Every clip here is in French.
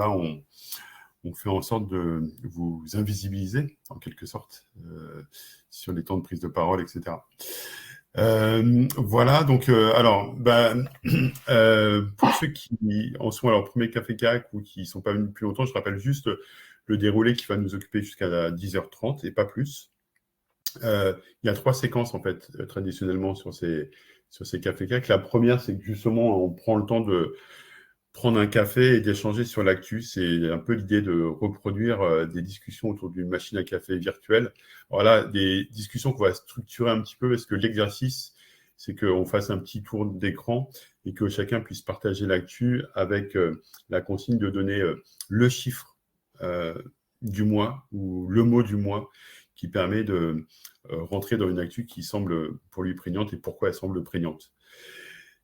moment-là, on fait en sorte de vous invisibiliser, en quelque sorte, sur les temps de prise de parole, etc. Voilà, donc, alors, pour ceux qui en sont à leur premier café CAC ou qui ne sont pas venus depuis longtemps, je rappelle juste le déroulé qui va nous occuper jusqu'à 10h30 et pas plus. Il y a 3 séquences, en fait, traditionnellement sur ces cafés CAC. La première, c'est que justement, on prend le temps de prendre un café et d'échanger sur l'actu. C'est un peu l'idée de reproduire des discussions autour d'une machine à café virtuelle. Voilà, des discussions qu'on va structurer un petit peu parce que l'exercice, c'est qu'on fasse un petit tour d'écran et que chacun puisse partager l'actu avec la consigne de donner le chiffre du mois ou le mot du mois qui permet de rentrer dans une actu qui semble pour lui prégnante et pourquoi elle semble prégnante.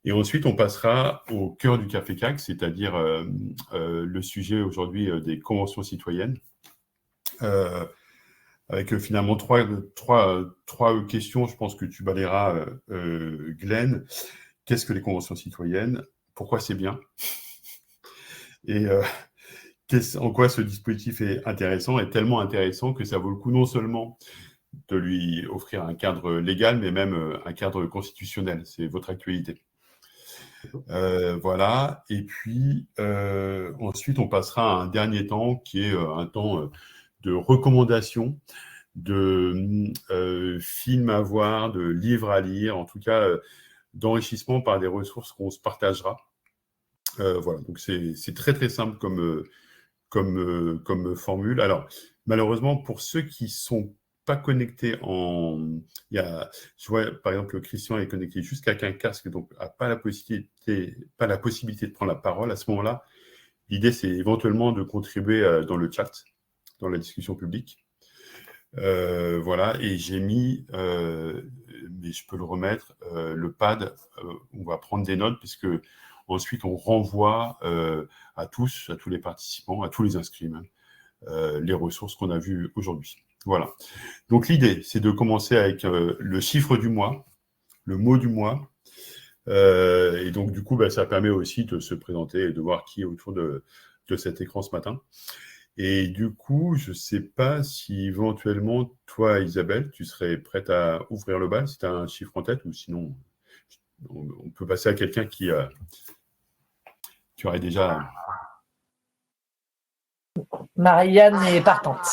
Et ensuite, on passera au cœur du Café CAC, c'est-à-dire le sujet aujourd'hui des conventions citoyennes, avec finalement trois questions, je pense que tu balayeras, Glenn. Qu'est-ce que les conventions citoyennes? Pourquoi c'est bien? Et en quoi ce dispositif est intéressant, est tellement intéressant que ça vaut le coup non seulement de lui offrir un cadre légal, mais même un cadre constitutionnel. C'est votre actualité. Voilà, et puis ensuite on passera à un dernier temps qui est un temps de recommandation, de films à voir, de livres à lire, en tout cas d'enrichissement par des ressources qu'on se partagera. Voilà, donc c'est très très simple comme formule. Alors malheureusement pour ceux qui sont pas connecté je vois par exemple Christian est connecté juste qu'avec un casque, donc n'a pas la possibilité de prendre la parole. À ce moment-là, l'idée c'est éventuellement de contribuer dans le chat, dans la discussion publique. Voilà, et j'ai mis, mais je peux le remettre, le pad, on va prendre des notes puisque ensuite on renvoie à tous les participants, à tous les inscrits même, les ressources qu'on a vues aujourd'hui. Voilà. Donc l'idée, c'est de commencer avec le chiffre du mois, le mot du mois. Et donc du coup, ça permet aussi de se présenter et de voir qui est autour de cet écran ce matin. Et du coup, je ne sais pas si éventuellement, toi, Isabelle, tu serais prête à ouvrir le bal si tu as un chiffre en tête, ou sinon, on peut passer à quelqu'un qui aurait déjà... Marianne est partante.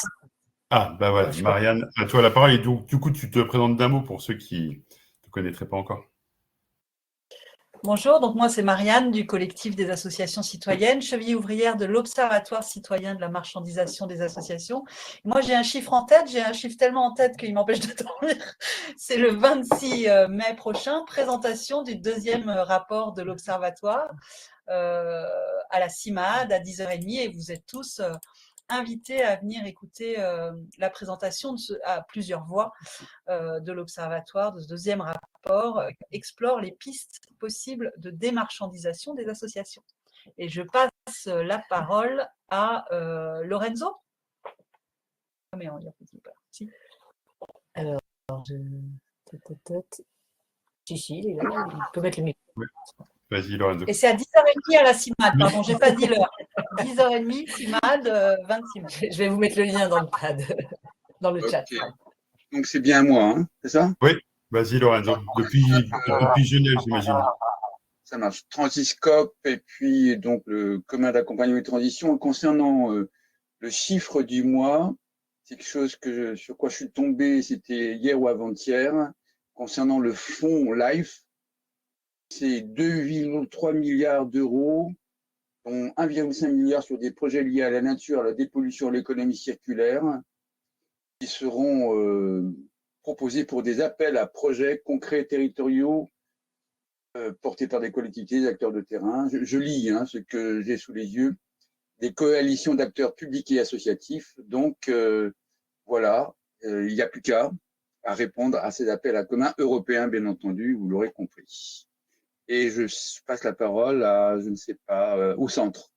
Ah, voilà, Marianne, à toi la parole. Et donc, du coup, tu te présentes d'un mot pour ceux qui ne te connaîtraient pas encore. Bonjour, donc moi c'est Marianne du collectif des associations citoyennes, cheville ouvrière de l'Observatoire citoyen de la marchandisation des associations. Moi j'ai un chiffre en tête, j'ai un chiffre tellement en tête qu'il m'empêche de dormir. C'est le 26 mai prochain, présentation du 2e rapport de l'Observatoire à la CIMAD à 10h30 et vous êtes tous invités à venir écouter la présentation à plusieurs voix de l'Observatoire, de ce 2e rapport, explore les pistes possibles de démarchandisation des associations. Et je passe la parole à Lorenzo. Mais on y a pas. Si. Alors, si, il est là, il peut mettre le micro. Oui. Vas-y, Lorenzo. Et c'est à 10h30 à la CIMAD, pardon, j'ai pas dit l'heure. 10h30, CIMAD, 26 mai. Je vais vous mettre le lien dans le pad, dans le chat. Donc c'est bien moi, hein, c'est ça? Oui, vas-y Lorenzo. Depuis Genève, j'imagine. Ça marche. Transiscope et puis donc le commun d'accompagnement et de transition. Concernant le chiffre du mois, c'est quelque chose sur quoi je suis tombé, c'était hier ou avant-hier. Concernant le fonds LIFE, c'est 2,3 milliards d'euros, dont 1,5 milliard sur des projets liés à la nature, à la dépollution, à l'économie circulaire, qui seront proposés pour des appels à projets concrets territoriaux portés par des collectivités, des acteurs de terrain. Je lis ce que j'ai sous les yeux, des coalitions d'acteurs publics et associatifs. Donc voilà, il n'y a plus qu'à répondre à ces appels à commun européens, bien entendu, vous l'aurez compris. Et je passe la parole à, je ne sais pas, au centre.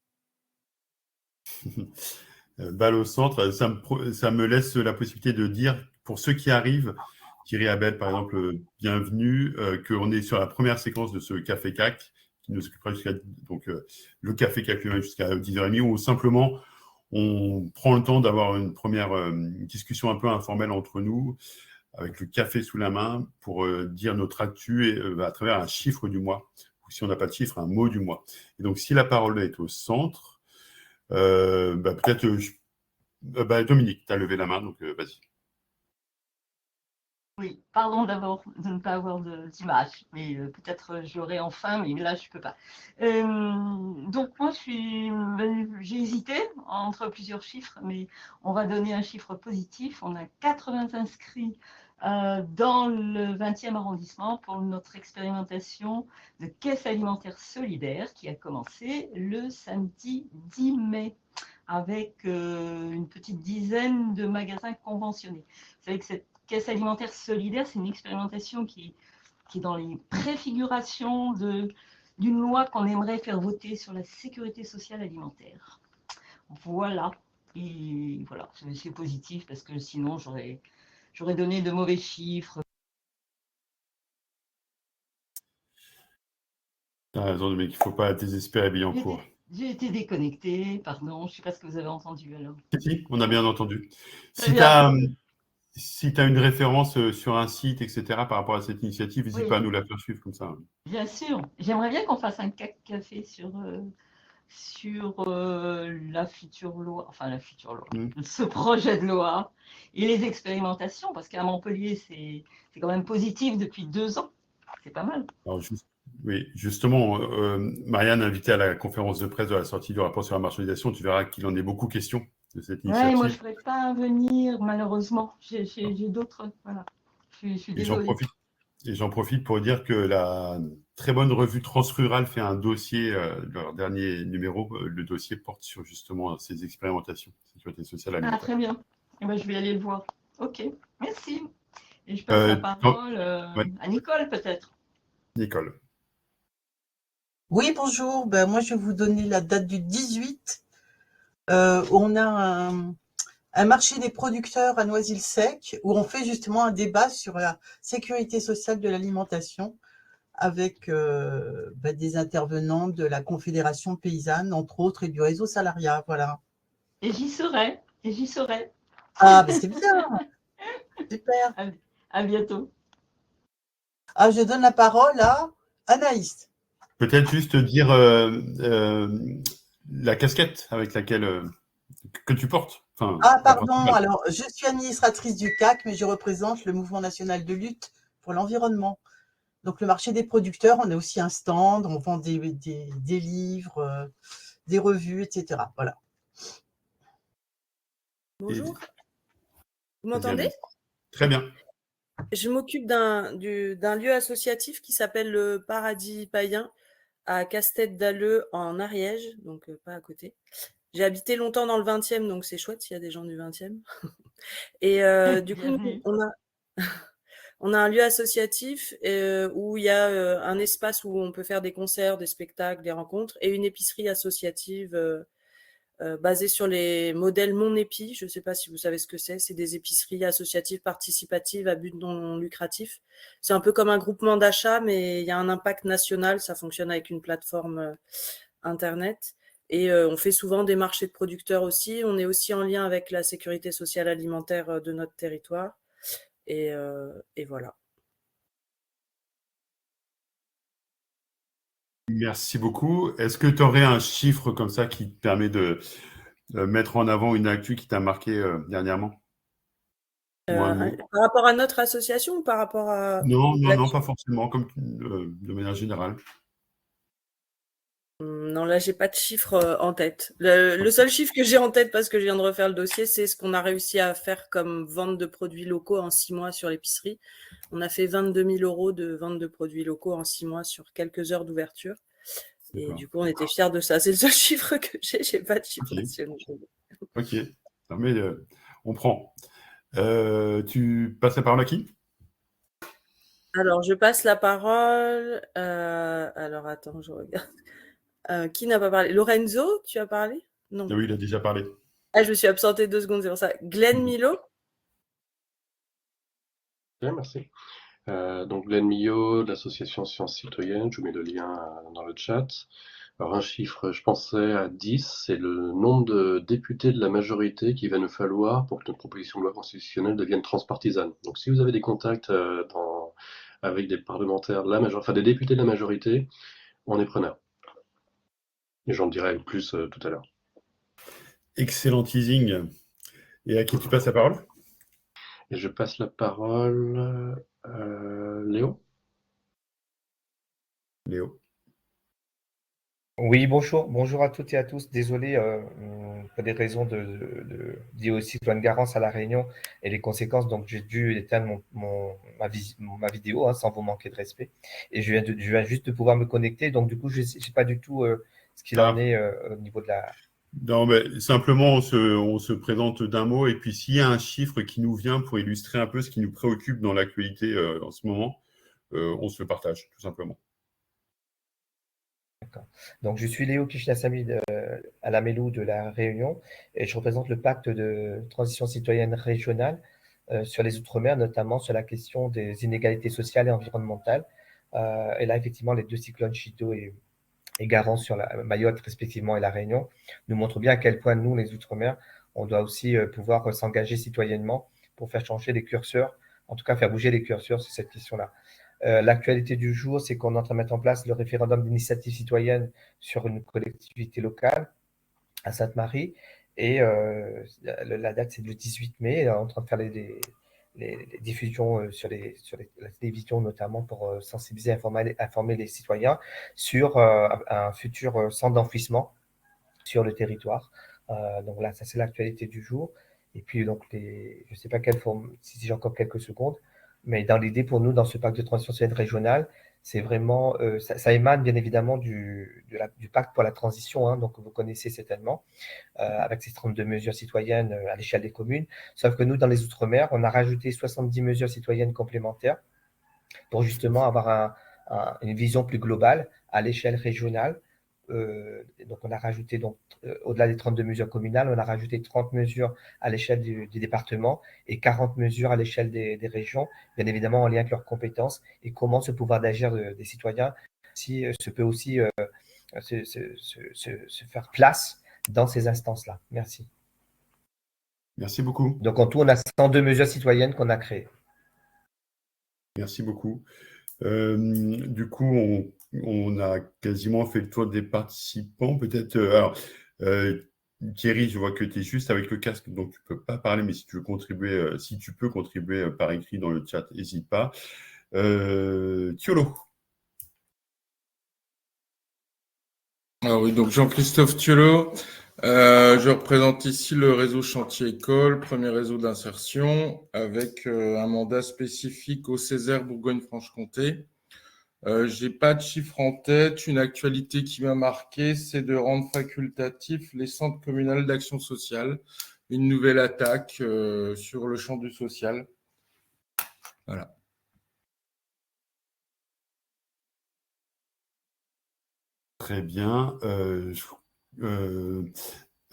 Balle au centre, ça me laisse la possibilité de dire, pour ceux qui arrivent, Thierry Abel, par exemple, bienvenue, qu'on est sur la première séquence de ce Café CAC, qui nous occupera jusqu'à le café calculé jusqu'à 10h30, ou simplement on prend le temps d'avoir une première discussion un peu informelle entre nous, avec le café sous la main, pour dire notre actu à travers un chiffre du mois, ou si on n'a pas de chiffre, un mot du mois. Et donc, si la parole est au centre, peut-être, Dominique, tu as levé la main, donc vas-y. Oui, pardon d'abord de ne pas avoir d'image, mais peut-être j'aurai enfin, mais là je ne peux pas. Donc moi j'ai hésité entre plusieurs chiffres, mais on va donner un chiffre positif. On a 80 inscrits dans le 20e arrondissement pour notre expérimentation de caisse alimentaire solidaire qui a commencé le samedi 10 mai avec une petite dizaine de magasins conventionnés. Vous savez que cette caisse alimentaire solidaire, c'est une expérimentation qui est dans les préfigurations d'une loi qu'on aimerait faire voter sur la sécurité sociale alimentaire. Voilà. Et voilà, c'est positif parce que sinon, j'aurais donné de mauvais chiffres. Tu as raison, mais il ne faut pas désespérer Billancourt. J'ai été déconnectée, pardon, je ne sais pas ce que vous avez entendu alors. Si, on a bien entendu. Si tu as une référence sur un site, etc., par rapport à cette initiative, n'hésite pas à nous la faire suivre comme ça. Bien sûr. J'aimerais bien qu'on fasse un café sur la future loi, ce projet de loi et les expérimentations, parce qu'à Montpellier, c'est quand même positif depuis 2 ans. C'est pas mal. Alors, oui, justement, Marianne, invitée à la conférence de presse de la sortie du rapport sur la marchandisation, tu verras qu'il en est beaucoup question de cette initiative. Oui, moi, je ne pourrais pas venir, malheureusement. J'ai d'autres. Voilà. Je suis désolée. Et j'en profite pour dire que la très bonne revue Transrural fait un dossier, leur dernier numéro, le dossier porte sur justement ces expérimentations, sécurité sociale alimentaire. Ah, très bien. Eh ben, je vais aller le voir. Ok, merci. Et je passe la parole à Nicole, peut-être. Nicole. Oui, bonjour. Moi, je vais vous donner la date du 18. On a un marché des producteurs à Noisy-le-Sec où on fait justement un débat sur la sécurité sociale de l'alimentation avec des intervenants de la Confédération paysanne, entre autres, et du réseau salariat. Voilà. Et j'y serai. Ah, c'est bien. Super. À bientôt. Ah, je donne la parole à Anaïs. Peut-être juste dire la casquette avec laquelle que tu portes. Pardon. Alors, je suis administratrice du CAC, mais je représente le Mouvement national de lutte pour l'environnement. Donc, le marché des producteurs, on a aussi un stand, on vend des livres, des revues, etc. Voilà. Bonjour. Vous m'entendez? Très bien. Je m'occupe d'un lieu associatif qui s'appelle le Paradis Païen à Castet-d'Alleux en Ariège, donc pas à côté. J'ai habité longtemps dans le 20e, donc c'est chouette s'il y a des gens du 20e. Et du coup, on a un lieu associatif où il y a un espace où on peut faire des concerts, des spectacles, des rencontres, et une épicerie associative basée sur les modèles Mon Épi. Je ne sais pas si vous savez ce que c'est. C'est des épiceries associatives participatives à but non lucratif. C'est un peu comme un groupement d'achat, mais il y a un impact national. Ça fonctionne avec une plateforme Internet. Et on fait souvent des marchés de producteurs aussi. On est aussi en lien avec la sécurité sociale alimentaire de notre territoire. Et voilà. Merci beaucoup. Est-ce que tu aurais un chiffre comme ça qui te permet de mettre en avant une actu qui t'a marqué dernièrement? Par rapport à notre association ou par rapport à... Non, pas forcément, comme de manière générale. Non, là, j'ai pas de chiffre en tête. Le seul chiffre que j'ai en tête, parce que je viens de refaire le dossier, c'est ce qu'on a réussi à faire comme vente de produits locaux en 6 mois sur l'épicerie. On a fait 22 000 € de vente de produits locaux en 6 mois sur quelques heures d'ouverture. Et du coup, on était fiers de ça. C'est le seul chiffre que j'ai pas de chiffre national. Ok, mais on prend. Tu passes la parole à qui? Alors, je passe la parole. Alors, attends, je regarde. Qui n'a pas parlé? Lorenzo, tu as parlé? Non. Oui, il a déjà parlé. Ah, je me suis absentée 2 secondes, c'est pour ça. Glenn Milo? Bien, merci. Donc Glenn Millot de l'association Sciences Citoyennes, je vous mets le lien dans le chat. Alors un chiffre, je pensais à 10, c'est le nombre de députés de la majorité qu'il va nous falloir pour que notre proposition de loi constitutionnelle devienne transpartisane. Donc si vous avez des contacts avec des parlementaires de la majorité, enfin des députés de la majorité, on est preneur. Et j'en dirai plus tout à l'heure. Excellent teasing. Et à qui tu passes la parole? Et je passe la parole Léo. Léo. Oui, bonjour à toutes et à tous. Désolé pour des raisons liées au cyclone Garance à La Réunion et les conséquences. Donc, j'ai dû éteindre ma vidéo sans vous manquer de respect. Et je viens juste de pouvoir me connecter. Donc, du coup, je ne sais pas du tout ce qu'il en est au niveau de la. Non, mais simplement, on se présente d'un mot. Et puis, s'il y a un chiffre qui nous vient pour illustrer un peu ce qui nous préoccupe dans l'actualité en ce moment, on se le partage, tout simplement. D'accord. Donc, je suis Léo Kishnasamy à la Mélou de La Réunion et je représente le pacte de transition citoyenne régionale sur les Outre-mer, notamment sur la question des inégalités sociales et environnementales. Et là, effectivement, les deux cyclones Chido et Garance sur la Mayotte, respectivement, et La Réunion, nous montrent bien à quel point nous, les Outre-mer, on doit aussi pouvoir s'engager citoyennement pour faire changer les curseurs, en tout cas faire bouger les curseurs sur cette question-là. L'actualité du jour, c'est qu'on est en train de mettre en place le référendum d'initiative citoyenne sur une collectivité locale à Sainte-Marie. Et la date, c'est le 18 mai. On est en train de faire les diffusions sur la télévision, notamment pour sensibiliser et informer les citoyens sur un futur centre d'enfouissement sur le territoire. Donc là, ça, c'est l'actualité du jour. Et puis, donc, je ne sais pas quelle forme, si j'ai encore quelques secondes. Mais dans l'idée, pour nous, dans ce pacte de transition citoyenne régionale, c'est vraiment, ça émane bien évidemment du pacte pour la transition, donc vous connaissez certainement, avec ces 32 mesures citoyennes à l'échelle des communes. Sauf que nous, dans les Outre-mer, on a rajouté 70 mesures citoyennes complémentaires pour justement avoir une vision plus globale à l'échelle régionale. Donc, on a rajouté, au-delà des 32 mesures communales, on a rajouté 30 mesures à l'échelle du département et 40 mesures à l'échelle des régions, bien évidemment en lien avec leurs compétences et comment ce pouvoir d'agir des citoyens se peut aussi se faire place dans ces instances-là. Merci. Merci beaucoup. Donc, en tout, on a 102 mesures citoyennes qu'on a créées. Merci beaucoup. Du coup, on a quasiment fait le tour des participants. Peut-être, Thierry, je vois que tu es juste avec le casque, donc tu ne peux pas parler, mais si tu veux contribuer, si tu peux contribuer par écrit dans le chat, n'hésite pas. Thiolo. Alors oui, donc Jean-Christophe Thiolo. Je représente ici le réseau Chantier École, premier réseau d'insertion, avec un mandat spécifique au Césaire Bourgogne-Franche-Comté. J'ai pas de chiffre en tête. Une actualité qui m'a marqué, c'est de rendre facultatifs les centres communaux d'action sociale. Une nouvelle attaque sur le champ du social. Voilà. Très bien.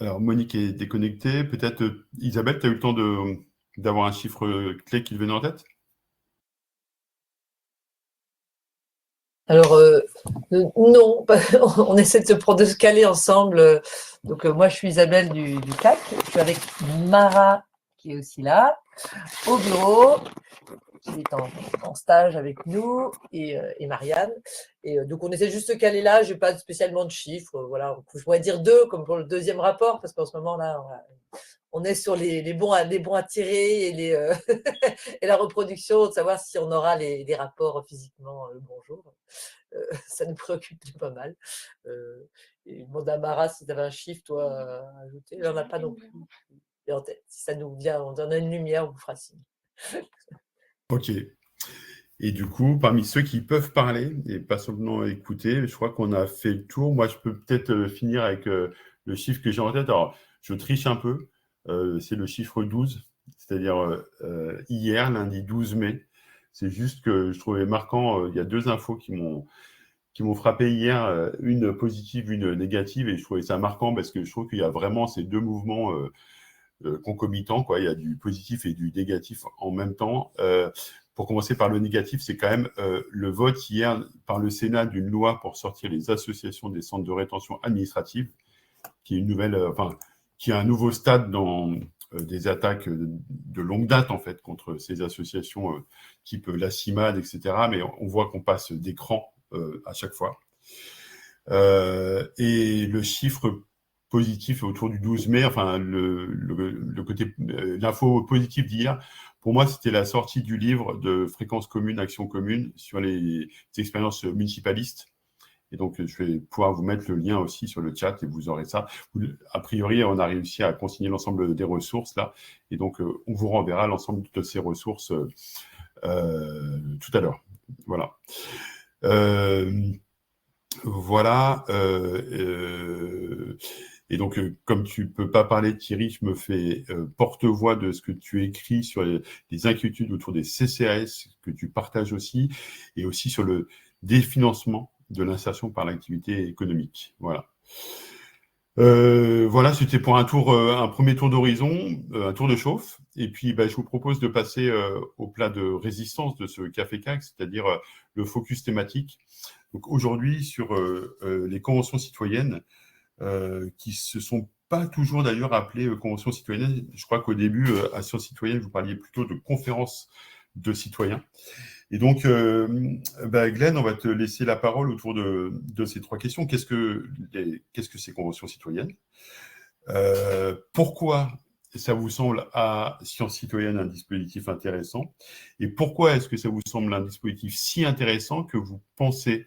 Alors, Monique est déconnectée. Peut-être, Isabelle, tu as eu le temps d'avoir un chiffre clé qui te venait en tête? Alors, non, on essaie de se caler ensemble. Donc, moi, je suis Isabelle du CAC. Je suis avec Mara, qui est aussi là, au bureau, qui est en stage avec nous, et Marianne. Et donc, on essaie juste de caler là. Je n'ai pas spécialement de chiffres. Voilà, je pourrais dire 2, comme pour le deuxième rapport, parce qu'en ce moment, là, on est sur les bons à tirer et, et la reproduction, de savoir si on aura les rapports physiquement le bonjour. Ça nous préoccupe pas mal. Et demande à Mara si tu avais un chiffre, toi, à ajouter. On n'en a pas non plus. Et en tête, si ça nous vient, on en a une lumière, on vous fera signe. Ok. Et du coup, parmi ceux qui peuvent parler et pas seulement écouter, je crois qu'on a fait le tour. Moi, je peux peut-être finir avec le chiffre que j'ai en tête. Alors, je triche un peu. C'est le chiffre 12, c'est-à-dire hier, lundi 12 mai. C'est juste que je trouvais marquant, il y a 2 infos qui m'ont frappé hier, une positive, une négative, et je trouvais ça marquant parce que je trouve qu'il y a vraiment ces 2 mouvements concomitants, quoi. Il y a du positif et du négatif en même temps. pour commencer par le négatif, c'est quand même le vote hier par le Sénat d'une loi pour sortir les associations des centres de rétention administrative, qui est une nouvelle, qui est un nouveau stade dans des attaques de longue date en fait contre ces associations type la CIMAD, etc. Mais on voit qu'on passe d'écran à chaque fois. Et le chiffre positif autour du 12 mai, enfin le côté l'info positive d'hier, pour moi c'était la sortie du livre de Fréquence commune, Action commune sur les expériences municipalistes. Et donc je vais pouvoir vous mettre le lien aussi sur le chat et vous aurez ça. A priori, on a réussi à consigner l'ensemble des ressources là, et donc on vous renverra l'ensemble de ces ressources tout à l'heure. Voilà. Voilà. Et donc, comme tu peux pas parler, Thierry, je me fais porte-voix de ce que tu écris sur les inquiétudes autour des CCAS, que tu partages aussi, et aussi sur le définancement de l'insertion par l'activité économique. Voilà. Voilà, c'était pour un premier tour d'horizon, un tour de chauffe. Et puis, je vous propose de passer au plat de résistance de ce Café CAC, c'est-à-dire le focus thématique. Donc aujourd'hui, sur les conventions citoyennes, qui se sont pas toujours d'ailleurs appelées conventions citoyennes. Je crois qu'au début, à Sciences citoyennes, vous parliez plutôt de conférences de citoyens. Et donc, Glenn, on va te laisser la parole autour de ces trois questions. Qu'est-ce que ces conventions citoyennes? Pourquoi ça vous semble à Sciences citoyennes un dispositif intéressant? Et pourquoi est-ce que ça vous semble un dispositif si intéressant que vous pensez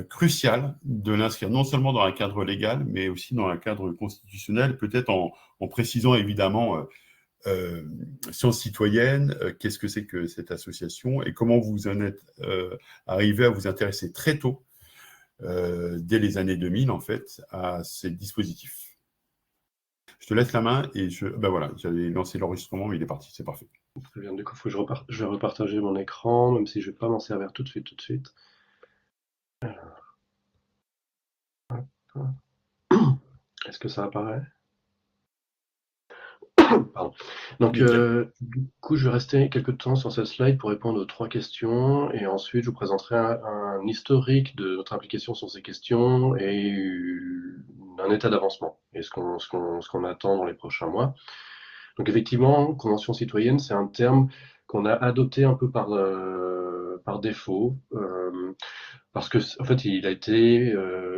crucial de l'inscrire non seulement dans un cadre légal, mais aussi dans un cadre constitutionnel, peut-être en précisant évidemment Sciences citoyennes, qu'est-ce que c'est que cette association et comment vous en êtes arrivé à vous intéresser très tôt, dès les années 2000 en fait, à ces dispositifs. Je te laisse la main et voilà, j'avais lancé l'enregistrement, mais il est parti, c'est parfait. Très bien, du coup, je vais repartager mon écran, même si je ne vais pas m'en servir tout de suite. Est-ce que ça apparaît? Pardon. Donc, du coup, je vais rester quelques temps sur cette slide pour répondre aux trois questions et ensuite, je vous présenterai un historique de notre implication sur ces questions et un état d'avancement et ce qu'on attend dans les prochains mois. Donc, effectivement, convention citoyenne, c'est un terme qu'on a adopté un peu par défaut, parce que en fait, il a été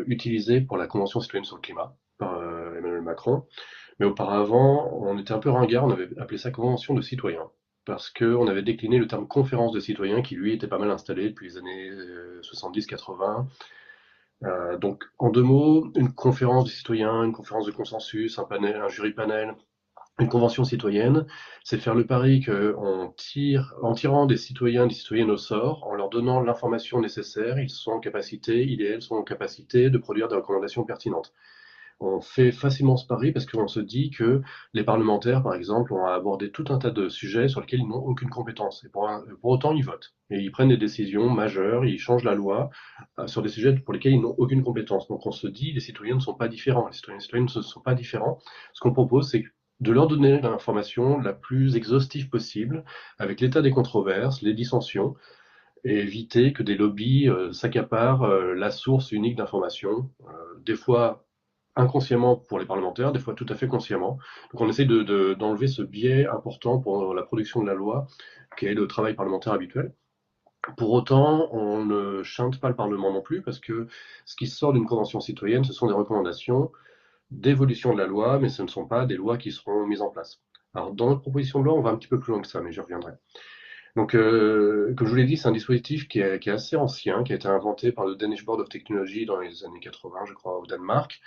utilisé pour la Convention citoyenne sur le climat par Emmanuel Macron. Mais auparavant, on était un peu ringard, on avait appelé ça Convention de citoyens, parce qu'on avait décliné le terme conférence de citoyens, qui lui était pas mal installé depuis les années 70-80. Donc, en deux mots, une conférence de citoyens, une conférence de consensus, un panel, un jury panel, une convention citoyenne, c'est faire le pari qu'en tirant des citoyens, des citoyennes au sort, en leur donnant l'information nécessaire, ils sont en capacité, ils et elles sont en capacité de produire des recommandations pertinentes. On fait facilement ce pari parce qu'on se dit que les parlementaires, par exemple, ont abordé tout un tas de sujets sur lesquels ils n'ont aucune compétence. Et pour autant, ils votent. Et ils prennent des décisions majeures, ils changent la loi sur des sujets pour lesquels ils n'ont aucune compétence. Donc on se dit, les citoyens ne sont pas différents. Les citoyens et les citoyennes ne sont pas différents. Ce qu'on propose, c'est de leur donner l'information la plus exhaustive possible, avec l'état des controverses, les dissensions, et éviter que des lobbies s'accaparent la source unique d'information, des fois inconsciemment pour les parlementaires, des fois tout à fait consciemment. Donc on essaie d'enlever ce biais important pour la production de la loi, qui est le travail parlementaire habituel. Pour autant, on ne chante pas le Parlement non plus, parce que ce qui sort d'une convention citoyenne, ce sont des recommandations d'évolution de la loi, mais ce ne sont pas des lois qui seront mises en place. Alors dans notre proposition de loi, on va un petit peu plus loin que ça, mais j'y reviendrai. Donc, comme je vous l'ai dit, c'est un dispositif qui est assez ancien, qui a été inventé par le Danish Board of Technology dans les années 80, je crois, au Danemark,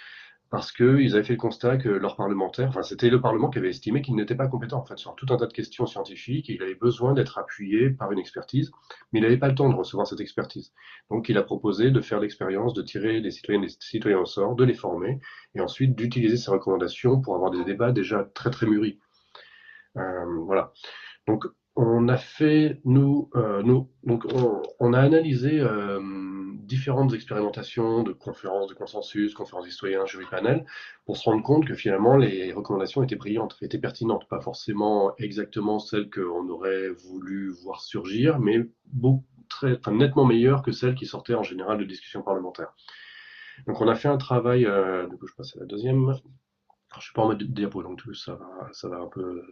parce qu'ils avaient fait le constat que leurs parlementaires, enfin c'était le Parlement qui avait estimé qu'il n'était pas compétent en fait sur tout un tas de questions scientifiques, et il avait besoin d'être appuyé par une expertise, mais il n'avait pas le temps de recevoir cette expertise. Donc il a proposé de faire l'expérience de tirer des citoyennes et des citoyens au sort, de les former, et ensuite d'utiliser ces recommandations pour avoir des débats déjà très très mûris. Voilà. Donc On a fait, donc on a analysé différentes expérimentations de conférences de consensus, conférences citoyens, jury panel, pour se rendre compte que finalement les recommandations étaient brillantes, étaient pertinentes, pas forcément exactement celles qu'on aurait voulu voir surgir, mais nettement meilleures que celles qui sortaient en général de discussions parlementaires. Donc on a fait un travail, du coup je passe à la deuxième. Alors, je suis pas en mode diapo, donc tout ça va un peu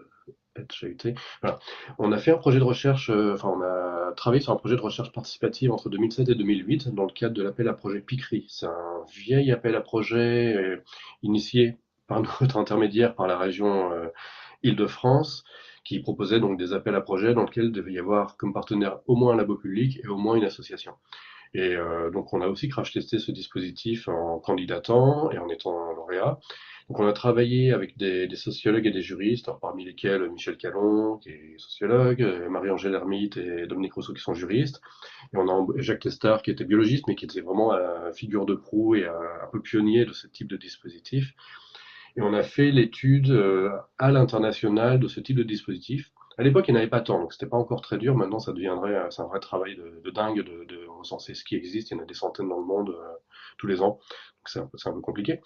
être chahuté. Voilà. On a fait un projet de recherche, on a travaillé sur un projet de recherche participative entre 2007 et 2008 dans le cadre de l'appel à projet PICRI. C'est un vieil appel à projet initié par notre intermédiaire, par la région Île-de-France, qui proposait donc des appels à projets dans lesquels il devait y avoir comme partenaire au moins un labo public et au moins une association. Et donc on a aussi crash-testé ce dispositif en candidatant et en étant lauréat. Donc on a travaillé avec des sociologues et des juristes, parmi lesquels Michel Callon, qui est sociologue, Marie-Angèle Hermite et Dominique Rousseau, qui sont juristes. Et on a Jacques Testard, qui était biologiste, mais qui était vraiment la figure de proue et un peu pionnier de ce type de dispositif. Et on a fait l'étude à l'international de ce type de dispositif. À l'époque, il n'y en avait pas tant, donc c'était pas encore très dur. Maintenant, c'est un vrai travail de dingue de recenser ce qui existe. Il y en a des centaines dans le monde tous les ans, donc c'est un peu compliqué.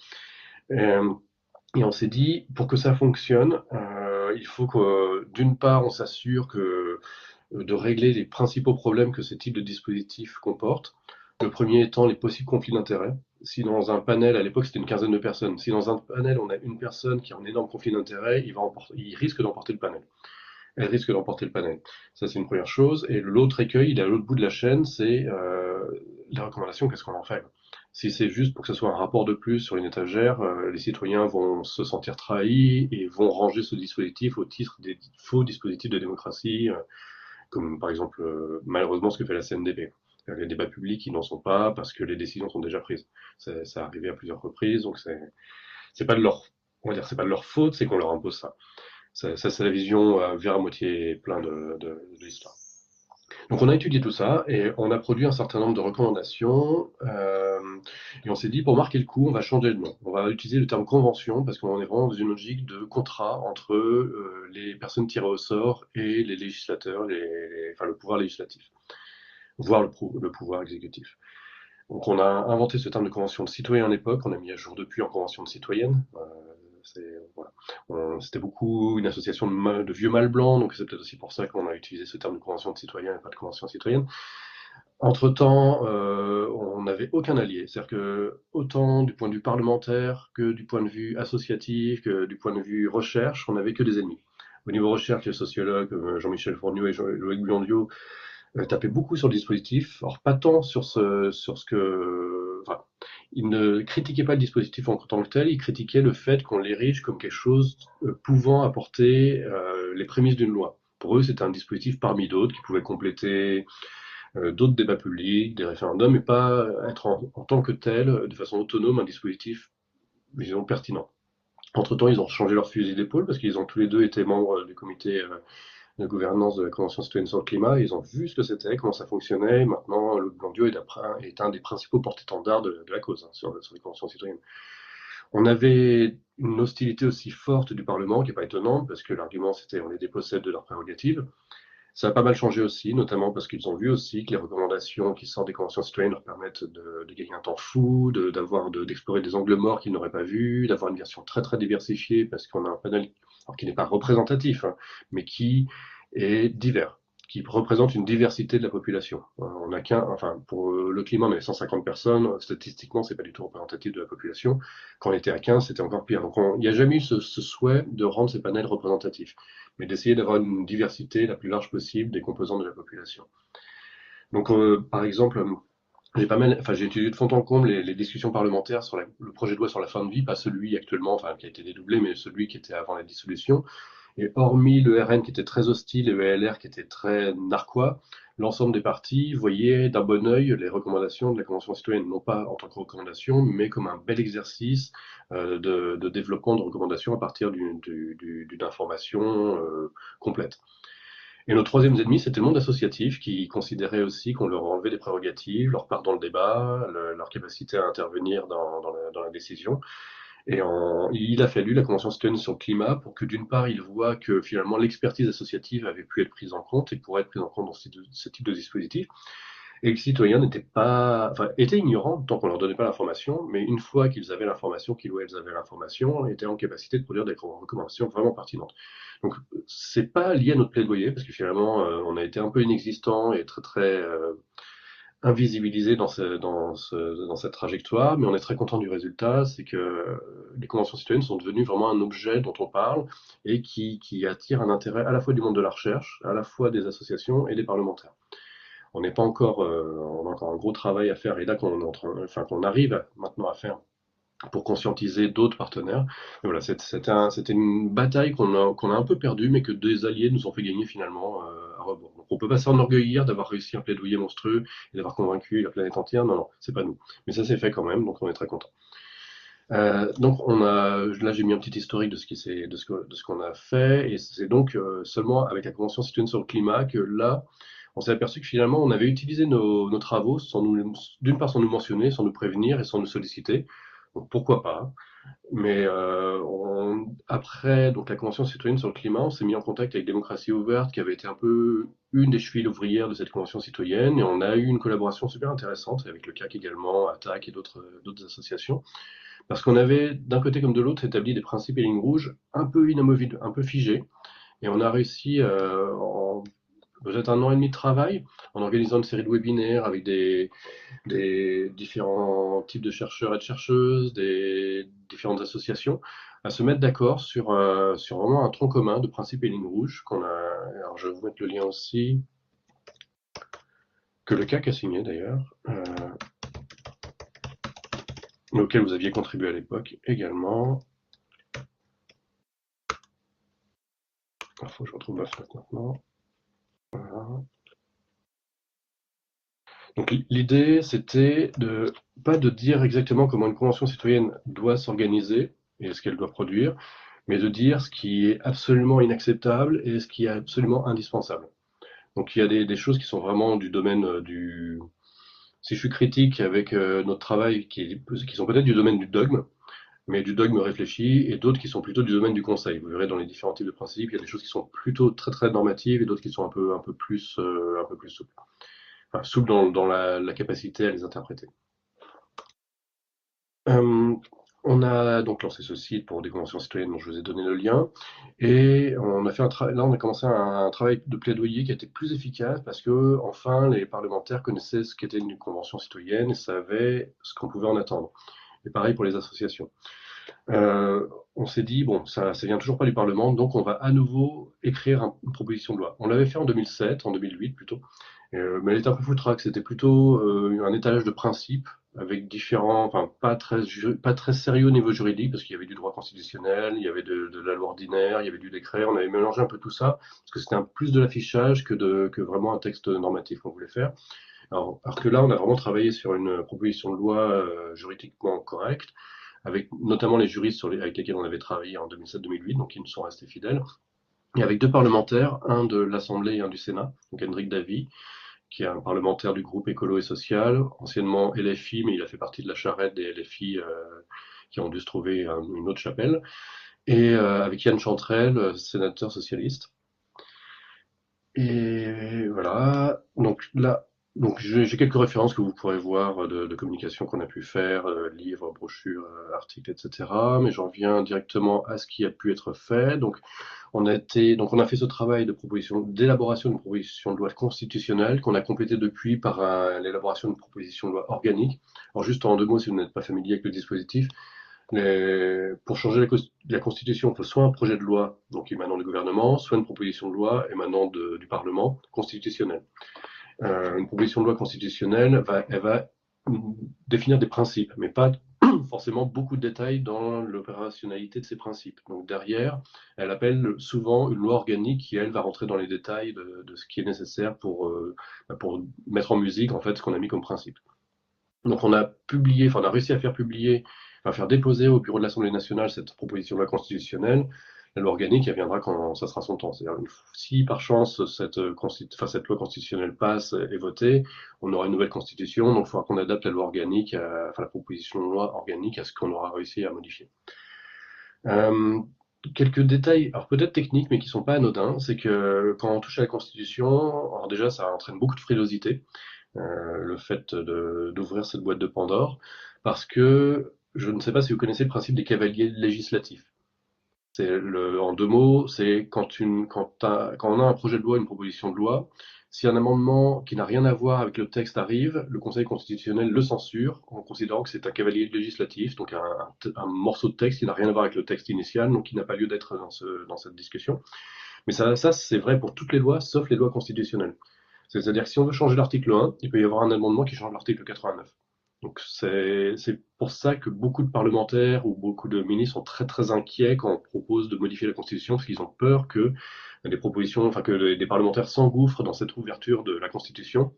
Et on s'est dit, pour que ça fonctionne, il faut que, d'une part, on s'assure de régler les principaux problèmes que ce type de dispositif comporte. Le premier étant les possibles conflits d'intérêts. Si dans un panel, à l'époque c'était une quinzaine de personnes, si dans un panel on a une personne qui a un énorme conflit d'intérêts, il risque d'emporter le panel. Elle risque d'emporter le panel. Ça, c'est une première chose. Et l'autre écueil, il est à l'autre bout de la chaîne, c'est la recommandation, qu'est-ce qu'on en fait? Si c'est juste pour que ce soit un rapport de plus sur une étagère, les citoyens vont se sentir trahis et vont ranger ce dispositif au titre des faux dispositifs de démocratie, comme par exemple, malheureusement, ce que fait la CNDP. Les débats publics, ils n'en sont pas parce que les décisions sont déjà prises. Ça a arrivé à plusieurs reprises, donc c'est pas de leur, on va dire, c'est pas de leur faute, c'est qu'on leur impose ça. Ça, c'est la vision vers à moitié plein de l'histoire. Donc on a étudié tout ça et on a produit un certain nombre de recommandations et on s'est dit pour marquer le coup, on va changer le nom. On va utiliser le terme convention parce qu'on est vraiment dans une logique de contrat entre les personnes tirées au sort et les législateurs, le pouvoir législatif, voire le pouvoir exécutif. Donc on a inventé ce terme de convention de citoyen à l'époque, on a mis à jour depuis en convention de citoyenne. C'était beaucoup une association de vieux mâles blancs, donc c'est peut-être aussi pour ça qu'on a utilisé ce terme de convention de citoyen et pas de convention citoyenne. Entre-temps, on n'avait aucun allié, c'est-à-dire que autant du point de vue parlementaire que du point de vue associatif, que du point de vue recherche, on n'avait que des ennemis. Au niveau recherche, les sociologues Jean-Michel Fournieu et Loïc Blondiot tapaient beaucoup sur le dispositif, alors pas tant sur ce que... Enfin, ils ne critiquaient pas le dispositif en tant que tel, ils critiquaient le fait qu'on l'érige comme quelque chose pouvant apporter les prémices d'une loi. Pour eux, c'était un dispositif parmi d'autres qui pouvait compléter d'autres débats publics, des référendums, mais pas être en tant que tel, de façon autonome, un dispositif, disons, pertinent. Entre-temps, ils ont changé leur fusil d'épaule parce qu'ils ont tous les deux été membres du comité de gouvernance de la Convention citoyenne sur le climat. Ils ont vu ce que c'était, comment ça fonctionnait. Maintenant, Loïc Blondiot est un des principaux porte-étendards de la cause sur les conventions citoyennes. On avait une hostilité aussi forte du Parlement, qui n'est pas étonnante, parce que l'argument c'était on les dépossède de leurs prérogatives. Ça a pas mal changé aussi, notamment parce qu'ils ont vu aussi que les recommandations qui sortent des conventions citoyennes leur permettent de gagner un temps fou, d'explorer des angles morts qu'ils n'auraient pas vus, d'avoir une version très très diversifiée, parce qu'on a un panel qui n'est pas représentatif, hein, mais qui est divers, qui représente une diversité de la population. On a pour le climat, on avait 150 personnes, statistiquement, c'est pas du tout représentatif de la population. Quand on était à 15, c'était encore pire. Donc il n'y a jamais eu ce souhait de rendre ces panels représentatifs, mais d'essayer d'avoir une diversité la plus large possible des composants de la population. Donc, par exemple, j'ai étudié de fond en comble les discussions parlementaires sur le projet de loi sur la fin de vie, pas celui actuellement, qui a été dédoublé, mais celui qui était avant la dissolution. Et hormis le RN qui était très hostile et le LR qui était très narquois, l'ensemble des partis voyaient d'un bon œil les recommandations de la Convention citoyenne, non pas en tant que recommandations, mais comme un bel exercice de développement de recommandations à partir d'une information complète. Et notre troisième ennemi, c'était le monde associatif qui considérait aussi qu'on leur enlevait des prérogatives, leur part dans le débat, leur capacité à intervenir dans la décision. Et il a fallu la Convention citoyenne sur le climat pour que d'une part, il voit que finalement l'expertise associative avait pu être prise en compte et pourrait être prise en compte dans ce type de dispositif, et les citoyens étaient ignorants tant qu'on leur donnait pas l'information, mais une fois qu'ils avaient l'information, qu'ils ou elles avaient l'information, étaient en capacité de produire des recommandations vraiment pertinentes. Donc, c'est pas lié à notre plaidoyer, parce que finalement, on a été un peu inexistant et très très invisibilisé dans cette trajectoire, mais on est très content du résultat, c'est que les conventions citoyennes sont devenues vraiment un objet dont on parle et qui attire un intérêt à la fois du monde de la recherche, à la fois des associations et des parlementaires. On n'est pas encore, on a encore un gros travail à faire, et là qu'on arrive maintenant à faire pour conscientiser d'autres partenaires. Et voilà, c'était une bataille qu'on a un peu perdue, mais que des alliés nous ont fait gagner finalement à rebours. Donc on ne peut pas s'enorgueillir d'avoir réussi un plaidoyer monstrueux et d'avoir convaincu la planète entière. Non, non, c'est pas nous. Mais ça s'est fait quand même, donc on est très content. Donc là j'ai mis un petit historique de ce qu'on a fait, et c'est donc seulement avec la Convention citoyenne sur le climat que là on s'est aperçu que finalement on avait utilisé nos travaux d'une part sans nous mentionner, sans nous prévenir et sans nous solliciter. Donc pourquoi pas. Mais après donc la Convention citoyenne sur le climat, on s'est mis en contact avec Démocratie ouverte, qui avait été un peu une des chevilles ouvrières de cette Convention citoyenne, et on a eu une collaboration super intéressante avec le CAC également, ATTAC et d'autres associations, parce qu'on avait d'un côté comme de l'autre établi des principes et lignes rouges un peu inamovibles, un peu figés, et on a réussi en peut-être 1 an et demi de travail, en organisant une série de webinaires avec des différents types de chercheurs et de chercheuses, des différentes associations, à se mettre d'accord sur vraiment un tronc commun de principes et lignes rouges qu'on a. Alors je vais vous mettre le lien aussi, que le CAC a signé d'ailleurs, auquel vous aviez contribué à l'époque également. Il faut que je retrouve ma fenêtre maintenant. Voilà. Donc l'idée, c'était pas de dire exactement comment une convention citoyenne doit s'organiser et ce qu'elle doit produire, mais de dire ce qui est absolument inacceptable et ce qui est absolument indispensable. Donc il y a des choses qui sont vraiment du domaine du... Si je suis critique avec notre travail, qui sont peut-être du domaine du dogme, mais du dogme réfléchi, et d'autres qui sont plutôt du domaine du conseil. Vous verrez dans les différents types de principes, il y a des choses qui sont plutôt très très normatives et d'autres qui sont un peu plus souples. Enfin, souple dans la capacité à les interpréter. On a donc lancé ce site pour des conventions citoyennes dont je vous ai donné le lien, et on a fait là on a commencé un travail de plaidoyer qui a été plus efficace parce que enfin les parlementaires connaissaient ce qu'était une convention citoyenne et savaient ce qu'on pouvait en attendre. Et pareil pour les associations. On s'est dit, bon, ça vient toujours pas du Parlement, donc on va à nouveau écrire une proposition de loi. On l'avait fait en 2007, en 2008 plutôt, mais elle était un peu foutraque, c'était plutôt un étalage de principes avec différents, enfin pas très sérieux au niveau juridique, parce qu'il y avait du droit constitutionnel, il y avait de la loi ordinaire, il y avait du décret, on avait mélangé un peu tout ça, parce que c'était plus de l'affichage que vraiment un texte normatif qu'on voulait faire. Alors que là, on a vraiment travaillé sur une proposition de loi juridiquement correcte, avec notamment les juristes avec lesquels on avait travaillé en 2007-2008, donc ils nous sont restés fidèles, et avec 2 parlementaires, un de l'Assemblée et un du Sénat, donc Hendrik Davy, qui est un parlementaire du groupe écolo et social, anciennement LFI, mais il a fait partie de la charrette des LFI qui ont dû se trouver une autre chapelle, et avec Yann Chantrel, sénateur socialiste. Et voilà, donc là, j'ai quelques références que vous pourrez voir de communication qu'on a pu faire, livres, brochures, articles, etc. Mais j'en viens directement à ce qui a pu être fait. Donc on a fait ce travail d'élaboration d'une proposition de loi constitutionnelle qu'on a complété depuis par l'élaboration d'une proposition de loi organique. Alors juste en 2 mots, si vous n'êtes pas familier avec le dispositif, pour changer la Constitution, il faut soit un projet de loi donc émanant du gouvernement, soit une proposition de loi émanant du Parlement constitutionnel. Une proposition de loi constitutionnelle elle va définir des principes, mais pas forcément beaucoup de détails dans l'opérationnalité de ces principes. Donc derrière, elle appelle souvent une loi organique qui, elle, va rentrer dans les détails de ce qui est nécessaire pour mettre en musique en fait ce qu'on a mis comme principe. Donc on a réussi à faire déposer au bureau de l'Assemblée nationale cette proposition de loi constitutionnelle. La loi organique, elle viendra quand ça sera son temps. C'est-à-dire, si par chance cette loi constitutionnelle passe et votée, on aura une nouvelle constitution, donc il faudra qu'on adapte la loi organique, la proposition de loi organique à ce qu'on aura réussi à modifier. Quelques détails, alors peut-être techniques, mais qui sont pas anodins, c'est que quand on touche à la Constitution, alors déjà ça entraîne beaucoup de frilosité, le fait d'ouvrir cette boîte de Pandore, parce que je ne sais pas si vous connaissez le principe des cavaliers législatifs. En 2 mots, c'est quand on a un projet de loi, une proposition de loi, si un amendement qui n'a rien à voir avec le texte arrive, le Conseil constitutionnel le censure en considérant que c'est un cavalier législatif, donc un morceau de texte qui n'a rien à voir avec le texte initial, donc qui n'a pas lieu d'être dans cette discussion. Mais ça c'est vrai pour toutes les lois, sauf les lois constitutionnelles. C'est-à-dire que si on veut changer l'article 1, il peut y avoir un amendement qui change l'article 89. Donc c'est pour ça que beaucoup de parlementaires ou beaucoup de ministres sont très très inquiets quand on propose de modifier la Constitution, parce qu'ils ont peur que des parlementaires s'engouffrent dans cette ouverture de la Constitution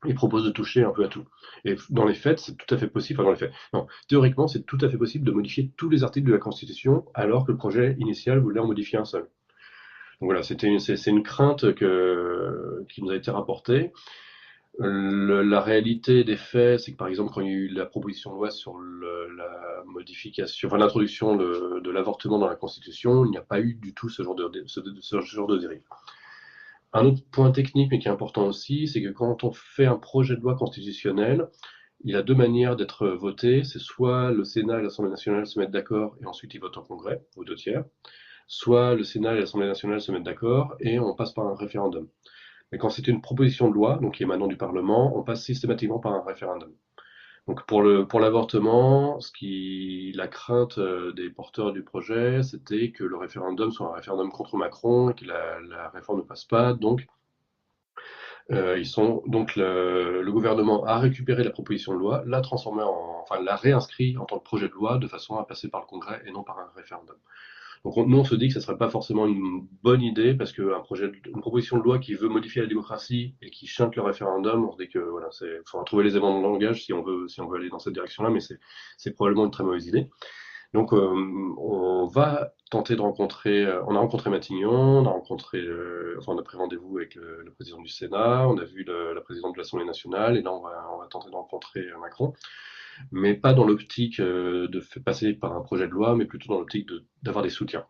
et proposent de toucher un peu à tout. Et dans les faits, c'est tout à fait possible, enfin dans les faits, non, théoriquement, c'est tout à fait possible de modifier tous les articles de la Constitution alors que le projet initial voulait en modifier un seul. Donc voilà, c'est une crainte qui nous a été rapportée. La réalité des faits, c'est que par exemple, quand il y a eu la proposition de loi sur la modification, enfin l'introduction de l'avortement dans la Constitution, il n'y a pas eu du tout ce genre de dérive. Un autre point technique, mais qui est important aussi, c'est que quand on fait un projet de loi constitutionnel, il a 2 manières d'être voté. C'est soit le Sénat et l'Assemblée nationale se mettent d'accord et ensuite ils votent en Congrès, aux 2 tiers, soit le Sénat et l'Assemblée nationale se mettent d'accord et on passe par un référendum. Mais quand c'est une proposition de loi, donc qui est émanant du Parlement, on passe systématiquement par un référendum. Donc pour l'avortement, la crainte des porteurs du projet, c'était que le référendum soit un référendum contre Macron et que la réforme ne passe pas. Donc le gouvernement a récupéré la proposition de loi, l'a réinscrit en tant que projet de loi de façon à passer par le Congrès et non par un référendum. Donc nous, on se dit que ce ne serait pas forcément une bonne idée, parce qu'une proposition de loi qui veut modifier la démocratie et qui chante le référendum, on se dit que voilà, faudra trouver les éléments de langage si on veut aller dans cette direction-là, mais c'est probablement une très mauvaise idée. Donc on va tenter de rencontrer, on a rencontré Matignon, on a pris rendez-vous avec le président du Sénat, on a vu la présidente de l'Assemblée nationale, et là on va tenter de rencontrer Macron, mais pas dans l'optique de passer par un projet de loi, mais plutôt dans l'optique d'avoir des soutiens.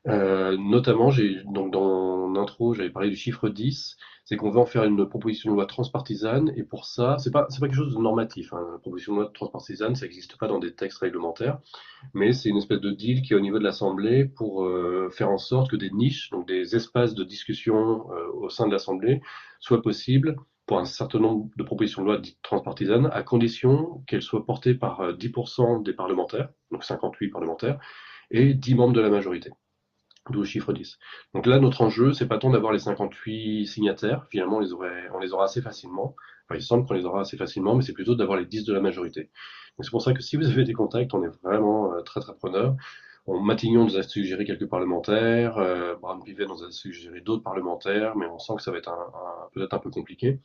Notamment, donc dans l'intro, j'avais parlé du chiffre 10, c'est qu'on veut en faire une proposition de loi transpartisane, et pour ça, c'est pas quelque chose de normatif, hein. La proposition de loi transpartisane, ça n'existe pas dans des textes réglementaires, mais c'est une espèce de deal qui est au niveau de l'Assemblée pour faire en sorte que des niches, donc des espaces de discussion au sein de l'Assemblée, soient possibles pour un certain nombre de propositions de loi dites transpartisanes, à condition qu'elles soient portées par 10% des parlementaires, donc 58 parlementaires, et 10 membres de la majorité, d'où le chiffre 10. Donc là, notre enjeu, c'est pas tant d'avoir les 58 signataires, finalement on les aura assez facilement, enfin il semble qu'on les aura assez facilement, mais c'est plutôt d'avoir les 10 de la majorité. Donc c'est pour ça que si vous avez des contacts, on est vraiment très très preneurs. Matignon nous a suggéré quelques parlementaires, Brown-Pivet nous a suggéré d'autres parlementaires, mais on sent que ça va être peut-être un peu compliqué.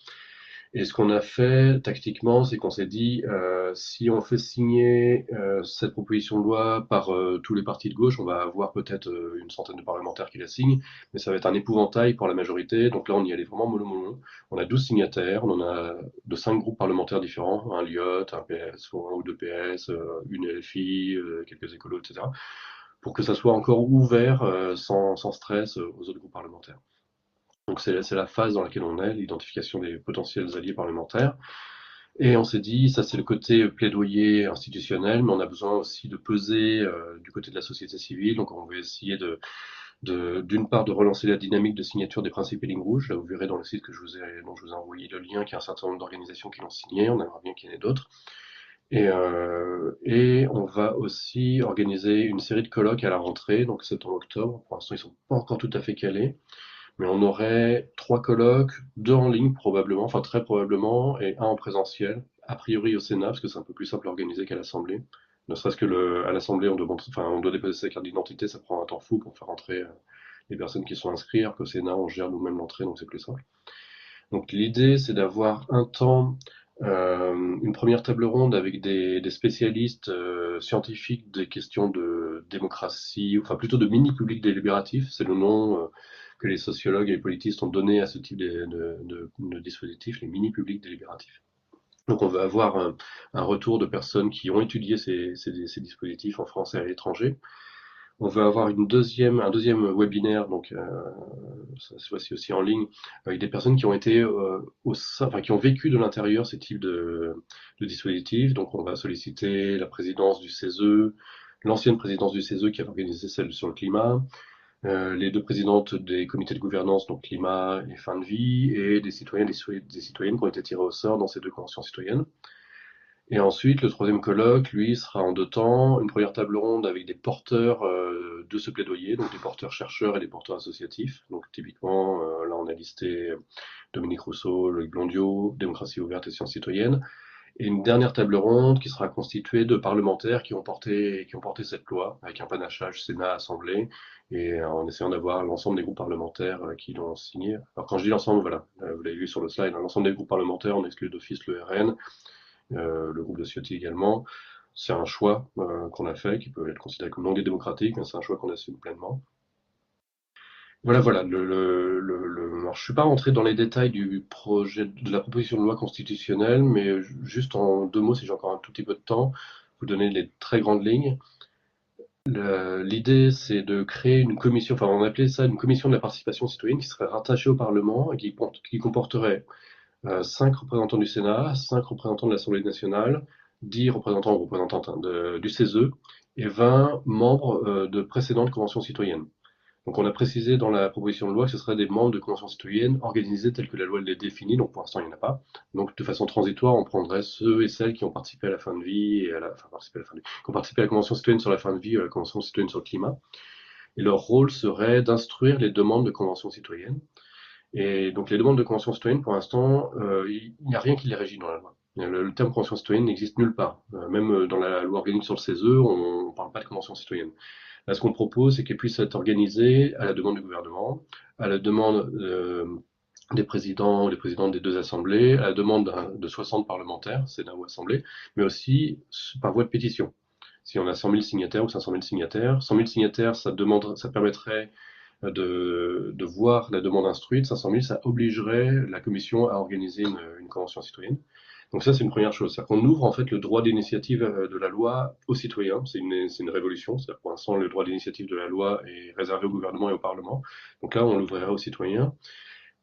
Et ce qu'on a fait tactiquement, c'est qu'on s'est dit, si on fait signer cette proposition de loi par tous les partis de gauche, on va avoir peut-être une centaine de parlementaires qui la signent, mais ça va être un épouvantail pour la majorité. Donc là, on y allait vraiment mollo-mollo. On a 12 signataires, on en a de 5 groupes parlementaires différents, un LIOT, un PS, un ou 2 PS, une LFI, quelques écolos, etc., pour que ça soit encore ouvert sans stress aux autres groupes parlementaires. Donc c'est la phase dans laquelle on est, l'identification des potentiels alliés parlementaires. Et on s'est dit, ça c'est le côté plaidoyer institutionnel, mais on a besoin aussi de peser du côté de la société civile. Donc on veut essayer d'une part de relancer la dynamique de signature des principes et lignes rouges. Là vous verrez dans le site dont je vous ai envoyé le lien, qu'il y a un certain nombre d'organisations qui l'ont signé, on aimerait bien qu'il y en ait d'autres. Et on va aussi organiser une série de colloques à la rentrée, donc c'est en octobre. Pour l'instant, ils ne sont pas encore tout à fait calés, mais on aurait 3 colloques, 2 en ligne probablement, enfin très probablement, et 1 en présentiel, a priori au Sénat, parce que c'est un peu plus simple à organiser qu'à l'Assemblée. Ne serait-ce que à l'Assemblée, on doit déposer sa carte d'identité, ça prend un temps fou pour faire entrer les personnes qui sont inscrites, alors qu'au Sénat, on gère nous-mêmes l'entrée, donc c'est plus simple. Donc l'idée, c'est d'avoir un temps une première table ronde avec des spécialistes scientifiques des questions de démocratie, enfin plutôt de mini-public délibératif, c'est le nom que les sociologues et les politistes ont donné à ce type de dispositif, les mini-publics délibératifs. Donc on va avoir un retour de personnes qui ont étudié ces dispositifs en France et à l'étranger. On va avoir un deuxième webinaire, donc cette fois-ci aussi en ligne, avec des personnes qui ont été qui ont vécu de l'intérieur ces types de dispositifs. Donc on va solliciter la présidence du CESE, l'ancienne présidence du CESE qui a organisé celle sur le climat, les deux présidentes des comités de gouvernance, donc climat et fin de vie, et des citoyens et des citoyennes qui ont été tirés au sort dans ces deux conventions citoyennes. Et ensuite, le troisième colloque, lui, sera en 2 temps. Une première table ronde avec des porteurs de ce plaidoyer, donc des porteurs chercheurs et des porteurs associatifs. Donc typiquement, là, on a listé Dominique Rousseau, Loïc Blondiot, Démocratie ouverte et sciences citoyennes. Et une dernière table ronde qui sera constituée de parlementaires qui ont porté cette loi, avec un panachage Sénat, Assemblée, et en essayant d'avoir l'ensemble des groupes parlementaires qui l'ont signé. Alors quand je dis l'ensemble, voilà, vous l'avez vu sur le slide, l'ensemble des groupes parlementaires, on exclut d'office le RN, le groupe de Ciotti également. C'est un choix qu'on a fait, qui peut être considéré comme non démocratique, mais c'est un choix qu'on assume pleinement. Voilà. Alors, je ne suis pas rentré dans les détails du projet de la proposition de loi constitutionnelle, mais juste en 2 mots, si j'ai encore un tout petit peu de temps, vous donner les très grandes lignes. L'idée, c'est de créer une commission, enfin on appelait ça une commission de la participation citoyenne qui serait rattachée au Parlement et qui comporterait 5 représentants du Sénat, 5 représentants de l'Assemblée nationale, 10 représentants ou représentantes du CESE et 20 membres de précédentes conventions citoyennes. Donc on a précisé dans la proposition de loi que ce seraient des membres de conventions citoyennes organisées telles que la loi les définit, donc pour l'instant il n'y en a pas. Donc de façon transitoire, on prendrait ceux et celles qui ont participé à la fin de vie, qui ont participé à la convention citoyenne sur la fin de vie, à la convention citoyenne sur le climat. Et leur rôle serait d'instruire les demandes de conventions citoyennes. Et donc les demandes de convention citoyenne, pour l'instant, il n'y a rien qui les régit dans la loi. Le terme convention citoyenne n'existe nulle part. Même dans la loi organique sur le CESE, on ne parle pas de convention citoyenne. Là, ce qu'on propose, c'est qu'elle puisse être organisée à la demande du gouvernement, à la demande des présidents, des présidentes des 2 assemblées, à la demande de 60 parlementaires, Sénat ou Assemblée, mais aussi par voie de pétition. Si on a 100 000 signataires ou 500 000 signataires, 100 000 signataires, ça permettrait de voir la demande instruite. 500 000, ça obligerait la commission à organiser une convention citoyenne. Donc ça, c'est une première chose. C'est-à-dire qu'on ouvre en fait le droit d'initiative de la loi aux citoyens. C'est une révolution. C'est-à-dire pour l'instant, le droit d'initiative de la loi est réservé au gouvernement et au Parlement. Donc là, on l'ouvrirait aux citoyens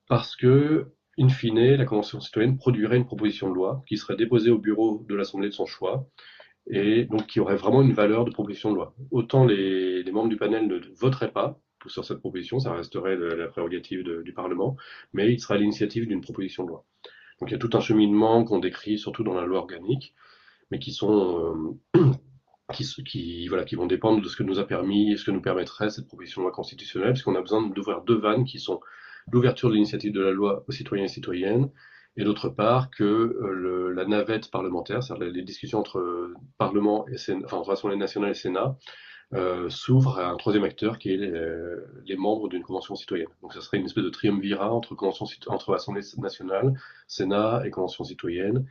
parce que, in fine, la Convention citoyenne produirait une proposition de loi qui serait déposée au bureau de l'Assemblée de son choix et donc qui aurait vraiment une valeur de proposition de loi. Autant les membres du panel ne voteraient pas sur cette proposition, ça resterait la prérogative du Parlement, mais il sera à l'initiative d'une proposition de loi. Donc il y a tout un cheminement qu'on décrit surtout dans la loi organique, mais qui sont qui vont dépendre de ce que nous a permis et ce que nous permettrait cette proposition de loi constitutionnelle, puisqu'on a besoin d'ouvrir 2 vannes qui sont l'ouverture de l'initiative de la loi aux citoyens et citoyennes, et d'autre part que la navette parlementaire, c'est-à-dire les discussions entre Parlement et Sénat, enfin entre Assemblée nationale et Sénat, s'ouvre à un 3e acteur qui est les membres d'une convention citoyenne. Donc ça serait une espèce de triumvirat entre Assemblée nationale, Sénat et convention citoyenne,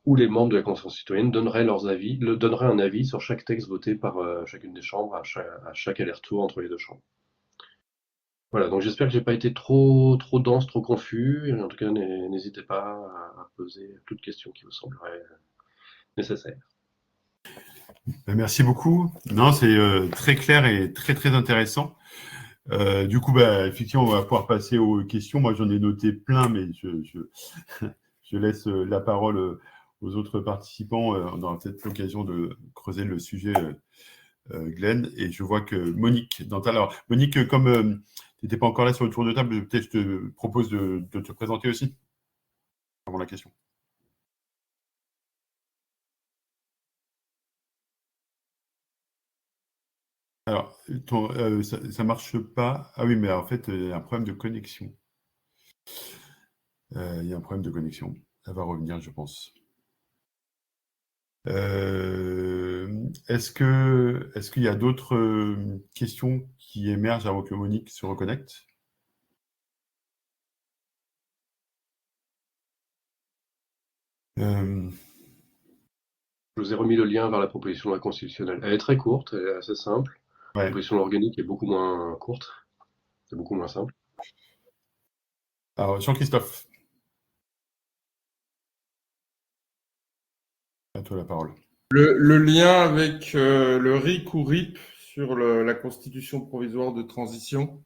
où les membres de la convention citoyenne donneraient un avis sur chaque texte voté par chacune des chambres à chaque aller-retour entre les 2 chambres. Voilà, donc j'espère que j'ai pas été trop dense, trop confus. Et en tout cas, n'hésitez pas à poser toute question qui vous semblerait nécessaire. Merci beaucoup. Non, c'est très clair et très, très intéressant. Du coup, effectivement, on va pouvoir passer aux questions. Moi, j'en ai noté plein, mais je laisse la parole aux autres participants. On aura peut-être l'occasion de creuser le sujet, Glenn. Et je vois que Monique Dantal. Alors, Monique, comme tu n'étais pas encore là sur le tour de table, peut-être je te propose de te présenter aussi avant la question. Alors, ça ne marche pas. Ah oui, mais en fait, il y a un problème de connexion. Il y a un problème de connexion. Ça va revenir, je pense. Est-ce qu'il y a d'autres questions qui émergent avant que Monique se reconnecte? Euh, Je vous ai remis le lien vers la proposition de loi constitutionnelle. Elle est très courte, elle est assez simple. La ouais. proposition de loi organique est beaucoup moins courte, c'est beaucoup moins simple. Alors, Jean-Christophe, à toi la parole. Le lien avec le RIC ou RIP sur la constitution provisoire de transition.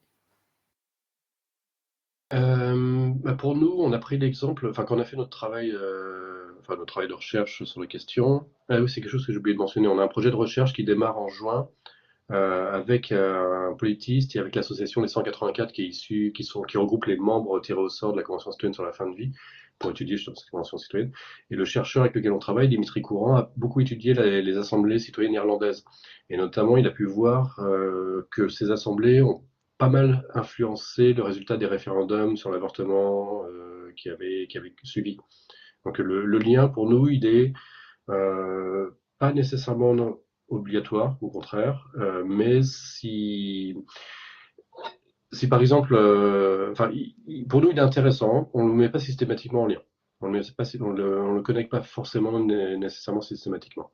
Pour nous, on a pris l'exemple, enfin, quand on a fait notre travail de recherche sur les questions, oui, c'est quelque chose que j'ai oublié de mentionner. On a un projet de recherche qui démarre en juin avec un politiste et avec l'association Les 184 qui regroupe les membres tirés au sort de la Convention citoyenne sur la fin de vie pour étudier justement cette Convention citoyenne. Et le chercheur avec lequel on travaille, Dimitri Courant, a beaucoup étudié les assemblées citoyennes irlandaises. Et notamment, il a pu voir que ces assemblées ont pas mal influencé le résultat des référendums sur l'avortement qui avaient suivi. Donc le lien pour nous, il est pas nécessairement obligatoire, au contraire, mais si par exemple, pour nous il est intéressant, on ne le met pas systématiquement en lien. On le connecte pas forcément nécessairement systématiquement.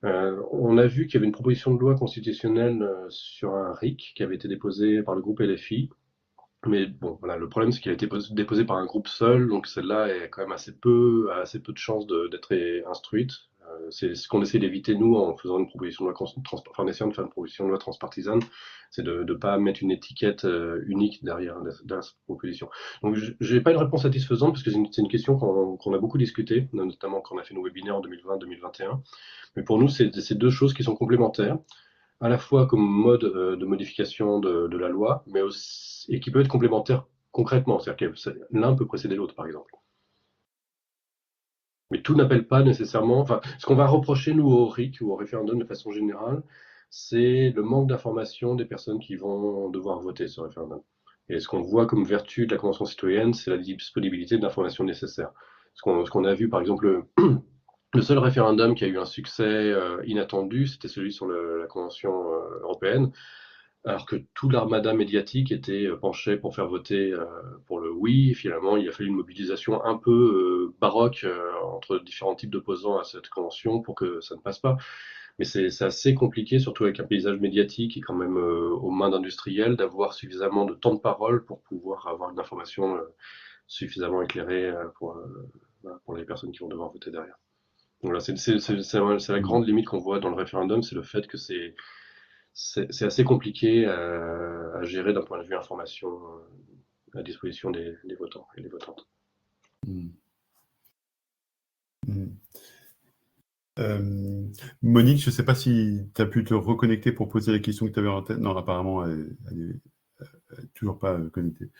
On a vu qu'il y avait une proposition de loi constitutionnelle sur un RIC qui avait été déposée par le groupe LFI. Mais bon, voilà, le problème, c'est qu'il a été déposé par un groupe seul, donc celle-là est quand même a assez peu de chances d'être instruite. C'est ce qu'on essaie d'éviter, nous, en faisant une proposition de loi, en essayant de faire une proposition de loi transpartisane, c'est de ne pas mettre une étiquette unique derrière cette proposition. Donc, je n'ai pas une réponse satisfaisante, parce que c'est une question qu'on a beaucoup discutée, notamment quand on a fait nos webinaires en 2020-2021. Mais pour nous, c'est deux choses qui sont complémentaires, à la fois comme mode de modification de la loi, mais aussi, et qui peut être complémentaire concrètement. C'est-à-dire que l'un peut précéder l'autre, par exemple. Mais tout n'appelle pas nécessairement. Enfin, ce qu'on va reprocher, nous, au RIC ou au référendum de façon générale, c'est le manque d'information des personnes qui vont devoir voter ce référendum. Et ce qu'on voit comme vertu de la Convention citoyenne, c'est la disponibilité d'informations nécessaires. Ce qu'on a vu, par exemple, le seul référendum qui a eu un succès inattendu, c'était celui sur la Convention européenne, alors que tout l'armada médiatique était penché pour faire voter pour le oui. Et finalement, il a fallu une mobilisation un peu baroque entre différents types d'opposants à cette convention pour que ça ne passe pas. Mais c'est assez compliqué, surtout avec un paysage médiatique qui est quand même aux mains d'industriels, d'avoir suffisamment de temps de parole pour pouvoir avoir une information suffisamment éclairée pour les personnes qui vont devoir voter derrière. Donc là, c'est la grande limite qu'on voit dans le référendum, c'est le fait que c'est assez compliqué à gérer d'un point de vue information à disposition des votants et des votantes. Monique, je ne sais pas si tu as pu te reconnecter pour poser la question que tu avais en tête. Non, apparemment, elle n'est toujours pas connectée.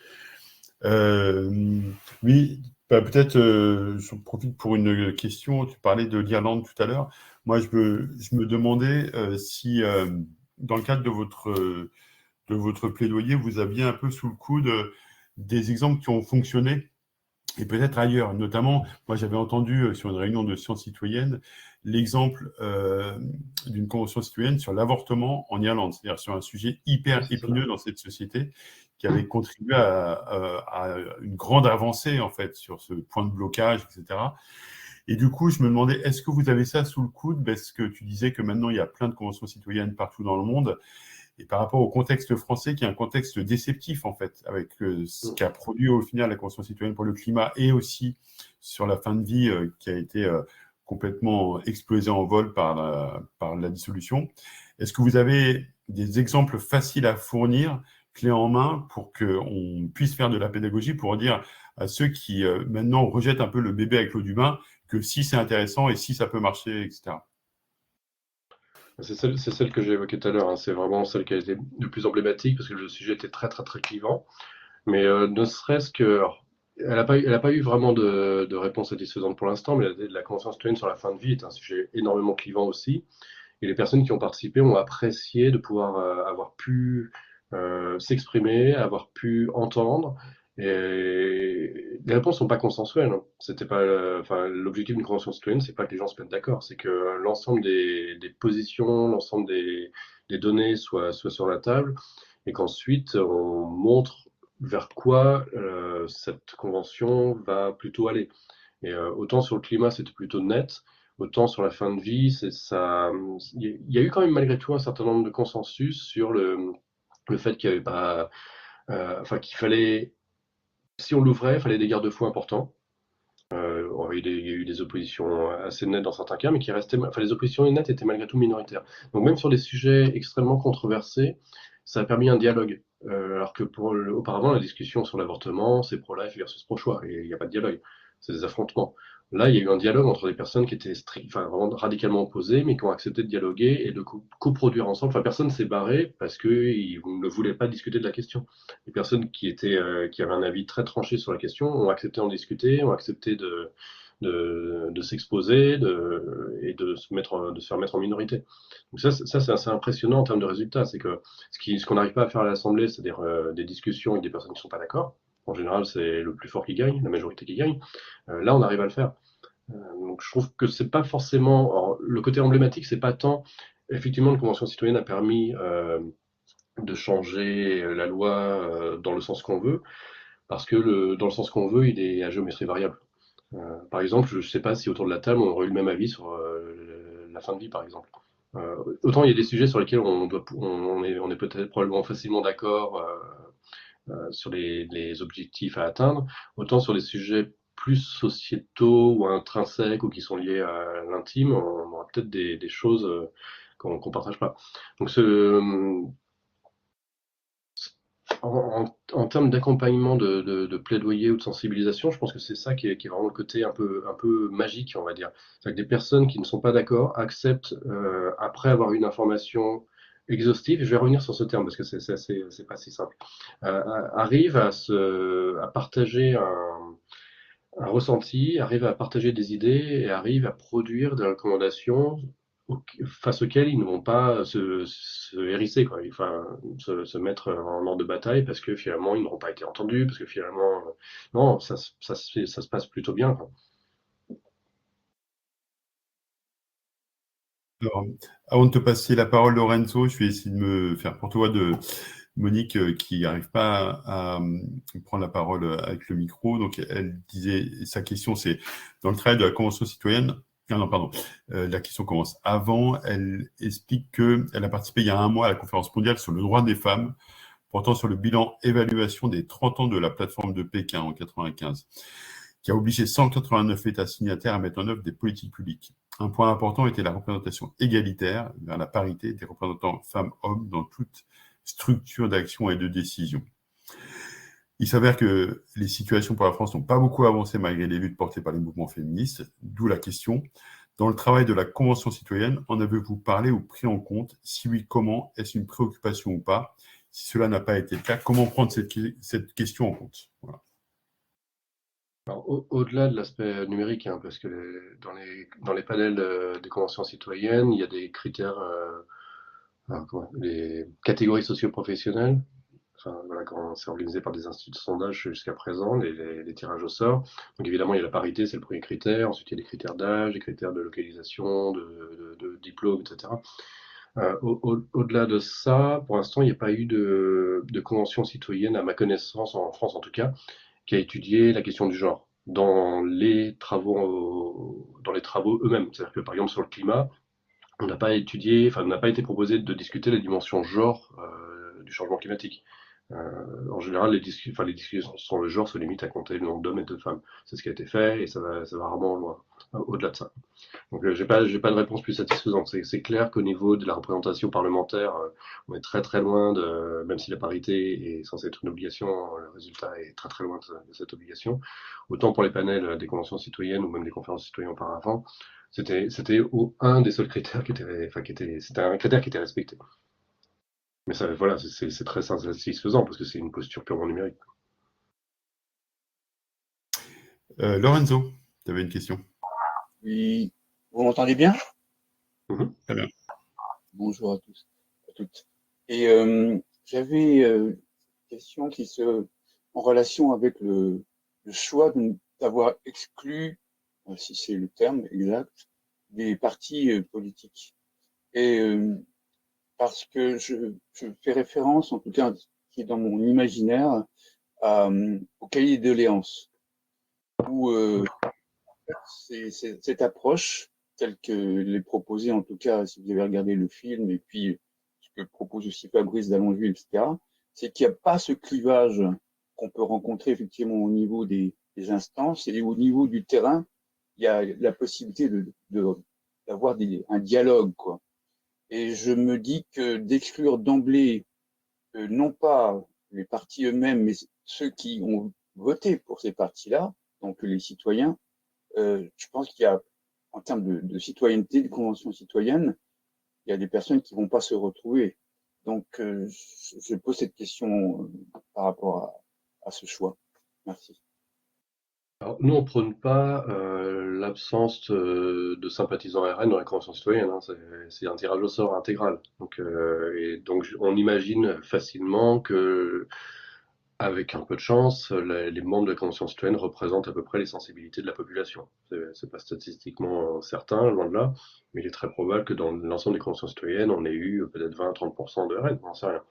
Oui, peut-être je profite pour une question. Tu parlais de l'Irlande tout à l'heure. Moi, je me demandais si, dans le cadre de votre plaidoyer, vous aviez un peu sous le coude des exemples qui ont fonctionné et peut-être ailleurs. Notamment, moi, j'avais entendu sur une réunion de sciences citoyennes l'exemple d'une convention citoyenne sur l'avortement en Irlande, c'est-à-dire sur un sujet hyper épineux dans cette société qui avait contribué à une grande avancée, en fait, sur ce point de blocage, etc. Et du coup, je me demandais, est-ce que vous avez ça sous le coude? Parce que tu disais que maintenant, il y a plein de conventions citoyennes partout dans le monde. Et par rapport au contexte français, qui est un contexte déceptif, en fait, avec ce qu'a produit au final la Convention citoyenne pour le climat et aussi sur la fin de vie qui a été complètement explosée en vol par la dissolution. Est-ce que vous avez des exemples faciles à fournir, clés en main, pour qu'on puisse faire de la pédagogie, pour dire à ceux qui maintenant rejettent un peu le bébé avec l'eau du bain, que si c'est intéressant et si ça peut marcher, etc. C'est celle que j'ai évoquée tout à l'heure, hein. C'est vraiment celle qui a été le plus emblématique parce que le sujet était très très très clivant. Mais ne serait-ce que, alors, elle n'a pas eu vraiment de réponse satisfaisante pour l'instant, mais la Convention citoyenne sur la fin de vie est un sujet énormément clivant aussi. Et les personnes qui ont participé ont apprécié de pouvoir avoir pu s'exprimer, avoir pu entendre. Et les réponses sont pas consensuelles, hein. C'était pas, l'objectif d'une convention citoyenne, c'est pas que les gens se mettent d'accord, c'est que l'ensemble des positions, l'ensemble des données soient sur la table, et qu'ensuite on montre vers quoi cette convention va plutôt aller. Et autant sur le climat, c'était plutôt net, autant sur la fin de vie, il y a eu quand même malgré tout un certain nombre de consensus sur le fait qu'il y avait pas, qu'il fallait, si on l'ouvrait, il fallait des garde-fous importants. Il y a eu des oppositions assez nettes dans certains cas, mais les oppositions nettes étaient malgré tout minoritaires. Donc même sur des sujets extrêmement controversés, ça a permis un dialogue. Alors que auparavant, la discussion sur l'avortement, c'est pro-life versus pro-choix, et il n'y a pas de dialogue, c'est des affrontements. Là, il y a eu un dialogue entre des personnes qui étaient vraiment radicalement opposées, mais qui ont accepté de dialoguer et de coproduire ensemble. Enfin, personne s'est barré parce qu'ils ne voulaient pas discuter de la question. Les personnes qui avaient un avis très tranché sur la question ont accepté d'en discuter, ont accepté de s'exposer et de se faire mettre en minorité. Donc ça c'est assez impressionnant en termes de résultats. C'est que ce qu'on n'arrive pas à faire à l'Assemblée, c'est-à-dire des discussions avec des personnes qui ne sont pas d'accord. En général, c'est le plus fort qui gagne, la majorité qui gagne. Là, on arrive à le faire. Donc je trouve que c'est pas forcément. Alors, le côté emblématique, c'est pas tant. Effectivement, la Convention citoyenne a permis de changer la loi dans le sens qu'on veut, parce que dans le sens qu'on veut, il est à géométrie variable. Par exemple, je ne sais pas si autour de la table on aurait eu le même avis sur la fin de vie, par exemple. Autant il y a des sujets sur lesquels on est peut-être probablement facilement d'accord sur les objectifs à atteindre, autant sur des sujets plus sociétaux ou intrinsèques ou qui sont liés à l'intime, on aura peut-être des choses qu'on ne partage pas. Donc en termes d'accompagnement de plaidoyer ou de sensibilisation, je pense que c'est ça qui est vraiment le côté un peu magique, on va dire. C'est-à-dire que des personnes qui ne sont pas d'accord acceptent, après avoir une information exhaustive, et je vais revenir sur ce terme parce que c'est pas si simple, arrivent à partager un ressenti, arrivent à partager des idées et arrivent à produire des recommandations face auxquelles ils ne vont pas se hérisser, quoi. Enfin, se mettre en ordre de bataille parce que finalement ils n'auront pas été entendus, parce que finalement, non, ça se passe plutôt bien, quoi. Alors, avant de te passer la parole, Lorenzo, je vais essayer de me faire porte-voix de Monique qui n'arrive pas à prendre la parole avec le micro. Donc, elle disait, sa question, c'est dans le travail de la Convention citoyenne. Ah non, pardon. La question commence avant. Elle explique qu'elle a participé il y a un mois à la conférence mondiale sur le droit des femmes, portant sur le bilan évaluation des 30 ans de la plateforme de Pékin en 1995, qui a obligé 189 États signataires à mettre en œuvre des politiques publiques. Un point important était la représentation égalitaire vers la parité des représentants femmes-hommes dans toute structure d'action et de décision. Il s'avère que les situations pour la France n'ont pas beaucoup avancé malgré les luttes portées par les mouvements féministes, d'où la question. Dans le travail de la Convention citoyenne, en avez-vous parlé ou pris en compte? Si oui, comment? Est-ce une préoccupation ou pas? Si cela n'a pas été le cas, comment prendre cette question en compte? Voilà. Alors, au-delà de l'aspect numérique, hein, parce que dans les panels des conventions citoyennes, il y a des critères, les catégories socio-professionnelles. Enfin, voilà, quand c'est organisé par des instituts de sondage jusqu'à présent, les tirages au sort. Donc évidemment, il y a la parité, c'est le premier critère. Ensuite, il y a des critères d'âge, des critères de localisation, de diplôme, etc. Au-delà de ça, pour l'instant, il n'y a pas eu de convention citoyenne, à ma connaissance, en France en tout cas, qui a étudié la question du genre dans les travaux eux-mêmes. C'est-à-dire que par exemple sur le climat, on n'a pas été proposé de discuter la dimension genre du changement climatique. En général, les discussions sur le genre se limitent à compter le nombre d'hommes et de femmes. C'est ce qui a été fait et ça va rarement loin, au-delà de ça. Donc, j'ai pas de réponse plus satisfaisante. C'est clair qu'au niveau de la représentation parlementaire, on est très très loin même si la parité est censée être une obligation, le résultat est très très loin de cette obligation. Autant pour les panels des conventions citoyennes ou même des conférences citoyennes auparavant, c'était un des seuls critères c'était un critère qui était respecté. Mais ça, voilà, c'est très satisfaisant parce que c'est une posture purement numérique. Lorenzo, tu avais une question? Oui, vous m'entendez bien? Très bien. Bonjour à tous, à toutes. Et j'avais une question en relation avec le choix d'avoir exclu, si c'est le terme exact, des partis politiques. Et parce que je fais référence, en tout cas, qui est dans mon imaginaire, au cahier de doléances, où C'est cette approche, telle qu'elle est proposée, en tout cas, si vous avez regardé le film, et puis ce que propose aussi Fabrice Dallonville, etc., c'est qu'il n'y a pas ce clivage qu'on peut rencontrer effectivement au niveau des instances et au niveau du terrain. Il y a la possibilité d'avoir un dialogue, quoi. Et je me dis que d'exclure d'emblée, non pas les partis eux-mêmes, mais ceux qui ont voté pour ces partis-là, donc les citoyens, je pense qu'il y a, en termes de citoyenneté, de convention citoyenne, il y a des personnes qui ne vont pas se retrouver. Donc, je pose cette question par rapport à ce choix. Merci. Alors, nous, on ne prône pas l'absence de sympathisants RN dans la Convention citoyenne, hein. C'est un tirage au sort intégral. Donc, on imagine facilement que, avec un peu de chance, les membres de la Convention citoyenne représentent à peu près les sensibilités de la population. C'est pas statistiquement certain, loin de là, mais il est très probable que dans l'ensemble des conventions citoyennes, on ait eu peut-être 20-30% de RN, on n'en sait rien.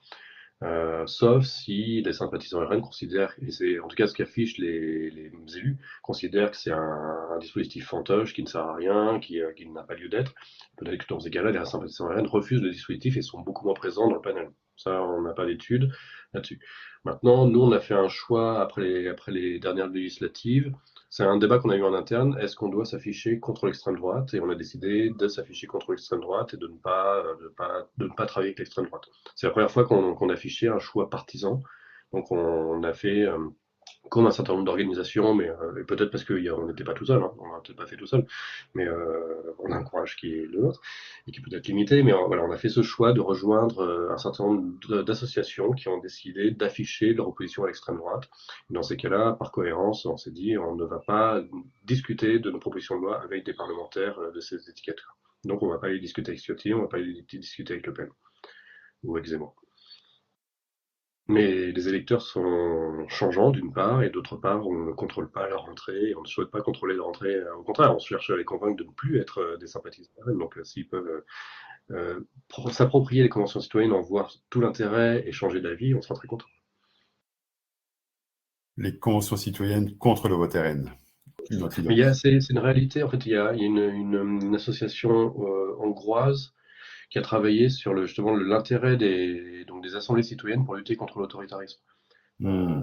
Sauf si les sympathisants RN considèrent, et c'est en tout cas ce qu'affichent les élus, considèrent que c'est un dispositif fantoche qui ne sert à rien, qui n'a pas lieu d'être. Peut-être que dans ces cas-là, les sympathisants RN refusent le dispositif et sont beaucoup moins présents dans le panel. Ça, on n'a pas d'études là-dessus. Maintenant, nous, on a fait un choix après les dernières législatives. C'est un débat qu'on a eu en interne. Est-ce qu'on doit s'afficher contre l'extrême droite? Et on a décidé de s'afficher contre l'extrême droite et de ne pas travailler avec l'extrême droite. C'est la première fois qu'on affichait un choix partisan. Donc on a fait, comme un certain nombre d'organisations, mais peut-être parce qu'on n'était pas tout seul, hein, on n'a peut-être pas fait tout seul, mais on a un courage qui est le nôtre et qui peut être limité, mais voilà, on a fait ce choix de rejoindre un certain nombre d'associations qui ont décidé d'afficher leur opposition à l'extrême droite. Et dans ces cas-là, par cohérence, on s'est dit on ne va pas discuter de nos propositions de loi avec des parlementaires de ces étiquettes. Donc on ne va pas les discuter avec Ciotti, on ne va pas les discuter avec Le Pen ou avec Zemmour. Mais les électeurs sont changeants d'une part, et d'autre part, on ne contrôle pas leur entrée, et on ne souhaite pas contrôler leur entrée. Au contraire, on cherche à les convaincre de ne plus être des sympathisants. Donc s'ils peuvent s'approprier les conventions citoyennes, en voir tout l'intérêt et changer d'avis, on sera très content. Les conventions citoyennes contre le vote RN. Mais c'est une réalité, en fait, il y a une association hongroise qui a travaillé sur justement l'intérêt des assemblées citoyennes pour lutter contre l'autoritarisme. En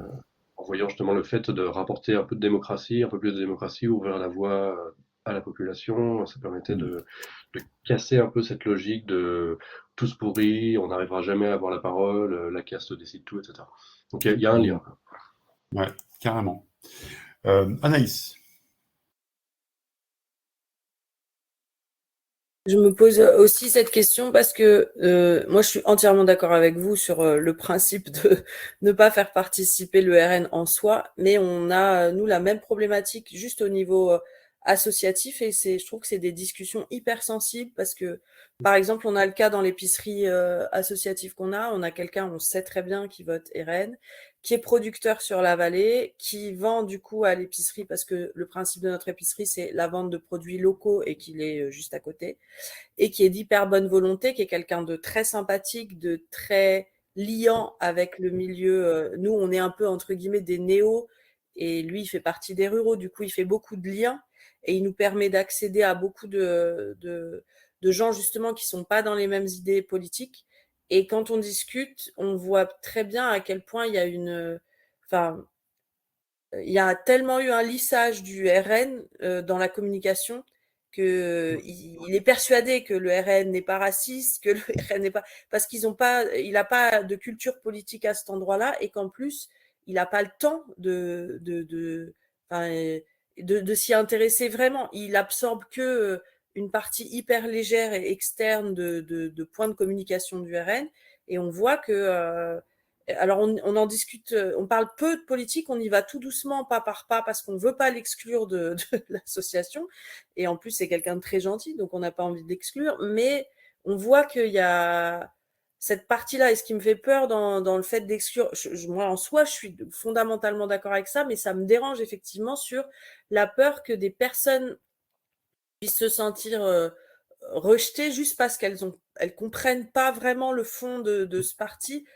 voyant justement le fait de rapporter un peu de démocratie, un peu plus de démocratie, ouvrir la voie à la population, ça permettait de casser un peu cette logique de tous pourris, on n'arrivera jamais à avoir la parole, la caste décide tout, etc. Donc il y a un lien. Ouais, carrément. Anaïs. Je me pose aussi cette question parce que moi, je suis entièrement d'accord avec vous sur le principe de ne pas faire participer le RN en soi, mais on a, nous, la même problématique juste au niveau associatif et je trouve que c'est des discussions hyper sensibles parce que, par exemple, on a le cas dans l'épicerie associative qu'on a, on a quelqu'un, on sait très bien, qui vote RN, qui est producteur sur la vallée, qui vend du coup à l'épicerie parce que le principe de notre épicerie, c'est la vente de produits locaux et qu'il est juste à côté, et qui est d'hyper bonne volonté, qui est quelqu'un de très sympathique, de très liant avec le milieu. Nous, on est un peu, entre guillemets, des néos, et lui, il fait partie des ruraux, du coup, il fait beaucoup de liens, et il nous permet d'accéder à beaucoup de gens, justement, qui sont pas dans les mêmes idées politiques. Et quand on discute, on voit très bien à quel point il y a il y a tellement eu un lissage du RN dans la communication que il est persuadé que le RN n'est pas raciste, que le RN n'est pas, parce qu'il n'a pas de culture politique à cet endroit-là, et qu'en plus il n'a pas le temps de s'y intéresser vraiment. Il absorbe que une partie hyper légère et externe de points de communication du RN, et on voit que alors on en discute, on parle peu de politique, on y va tout doucement, pas par pas, parce qu'on ne veut pas l'exclure de l'association, et en plus c'est quelqu'un de très gentil, donc on n'a pas envie de l'exclure, mais on voit qu'il y a cette partie-là, et ce qui me fait peur dans le fait d'exclure, moi en soi je suis fondamentalement d'accord avec ça, mais ça me dérange effectivement sur la peur que des personnes puissent se sentir rejetées juste parce qu'elles comprennent pas vraiment le fond de ce parti,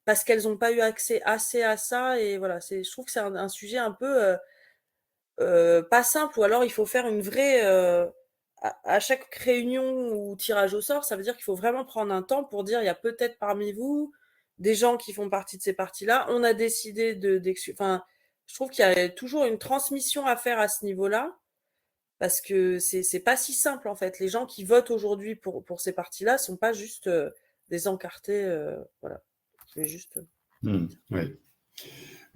parce qu'elles n'ont pas eu accès assez à ça, et voilà, je trouve que c'est un sujet un peu pas simple, ou alors il faut faire une vraie à chaque réunion ou tirage au sort, ça veut dire qu'il faut vraiment prendre un temps pour dire il y a peut-être parmi vous des gens qui font partie de ces partis-là. On a décidé enfin, je trouve qu'il y a toujours une transmission à faire à ce niveau-là, parce que c'est pas si simple en fait. Les gens qui votent aujourd'hui pour ces partis-là sont pas juste des encartés, voilà. C'est juste. Ouais.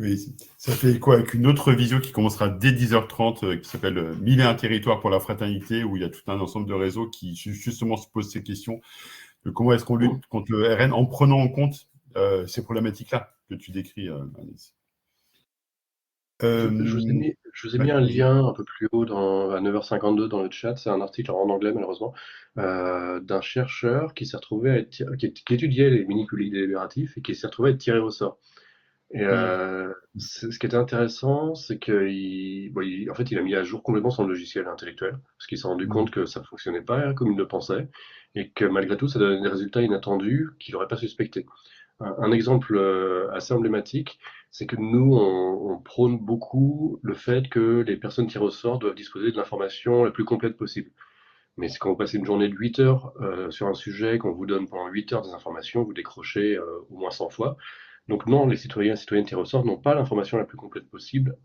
Oui, ça fait écho avec une autre visio qui commencera dès 10h30, qui s'appelle 1001 territoires pour la fraternité, où il y a tout un ensemble de réseaux qui justement se posent ces questions de comment est-ce qu'on lutte contre le RN en prenant en compte ces problématiques-là que tu décris, Agnès. Je vous ai mis un lien un peu plus haut à 9h52 dans le chat. C'est un article en anglais, malheureusement, d'un chercheur qui s'est retrouvé qui étudiait les mini-publics délibératifs et qui s'est retrouvé à être tiré au sort. Et ce qui était intéressant, c'est en fait, il a mis à jour complètement son logiciel intellectuel, parce qu'il s'est rendu compte que ça ne fonctionnait pas comme il le pensait, et que malgré tout, ça donnait des résultats inattendus qu'il n'aurait pas suspectés. Un exemple assez emblématique, c'est que nous, on prône beaucoup le fait que les personnes tirées au sort doivent disposer de l'information la plus complète possible. Mais c'est quand vous passez une journée de 8 heures sur un sujet, qu'on vous donne pendant 8 heures des informations, vous décrochez au moins 100 fois. Donc non, les citoyens et citoyennes tirés au sort n'ont pas l'information la plus complète possible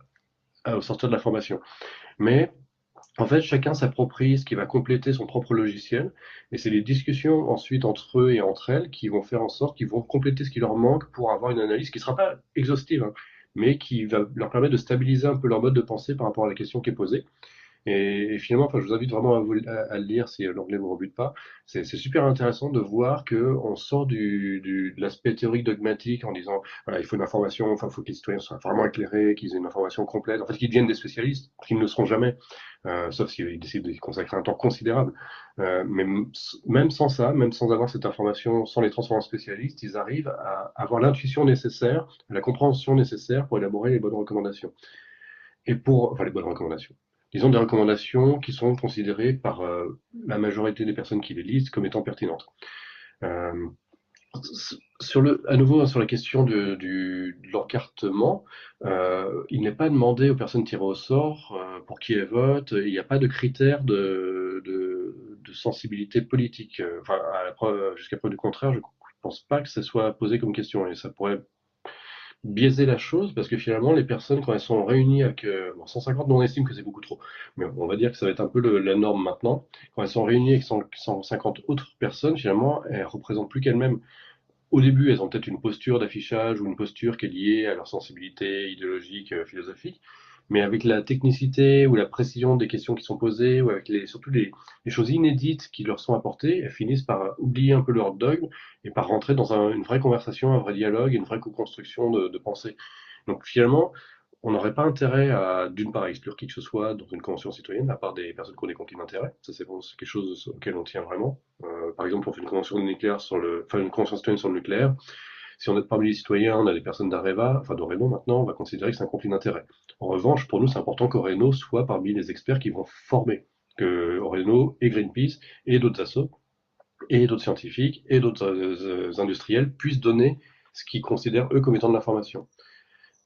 au sortir de la formation. Mais en fait, chacun s'approprie ce qui va compléter son propre logiciel, et c'est les discussions ensuite entre eux et entre elles qui vont faire en sorte qu'ils vont compléter ce qui leur manque pour avoir une analyse qui ne sera pas exhaustive, hein, mais qui va leur permettre de stabiliser un peu leur mode de pensée par rapport à la question qui est posée. Et finalement, enfin, je vous invite vraiment à le lire si l'anglais ne vous rebute pas. C'est super intéressant de voir qu'on sort de l'aspect théorique dogmatique en disant voilà, il faut une information, enfin, il faut que les citoyens soient vraiment éclairés, qu'ils aient une information complète, en fait, qu'ils deviennent des spécialistes, qu'ils ne le seront jamais, sauf s'ils décident de consacrer un temps considérable. Mais même sans ça, même sans avoir cette information, sans les transformer en spécialistes, ils arrivent à avoir l'intuition nécessaire, la compréhension nécessaire pour élaborer les bonnes recommandations. Enfin, les bonnes recommandations. Disons des recommandations qui sont considérées par la majorité des personnes qui les lisent comme étant pertinentes. À nouveau, sur la question de l'encartement, il n'est pas demandé aux personnes tirées au sort pour qui elles votent. Il n'y a pas de critères de sensibilité politique. Enfin, jusqu'à preuve du contraire, je ne pense pas que ça soit posé comme question. Et ça pourrait biaiser la chose, parce que finalement, les personnes, quand elles sont réunies avec 150, nous on estime que c'est beaucoup trop, mais on va dire que ça va être un peu la norme maintenant. Quand elles sont réunies avec 150 autres personnes, finalement, elles représentent plus qu'elles-mêmes. Au début, elles ont peut-être une posture d'affichage ou une posture qui est liée à leur sensibilité idéologique, philosophique, mais avec la technicité ou la précision des questions qui sont posées, ou avec surtout les choses inédites qui leur sont apportées, elles finissent par oublier un peu leur dogme et par rentrer dans une vraie conversation, un vrai dialogue, une vraie co-construction de pensée. Donc finalement, on n'aurait pas intérêt à, d'une part, exclure qui que ce soit dans une convention citoyenne, à part des personnes qui ont des conflits d'intérêt. Ça, c'est quelque chose auquel on tient vraiment. Par exemple, on fait une convention nucléaire une convention citoyenne sur le nucléaire. Si on est parmi les citoyens, on a des personnes d'Areva, enfin d'Oreno maintenant, on va considérer que c'est un conflit d'intérêt. En revanche, pour nous, c'est important qu'Oreno soit parmi les experts qui vont former, que Oreno et Greenpeace et d'autres assos et d'autres scientifiques et d'autres industriels puissent donner ce qu'ils considèrent eux comme étant de l'information.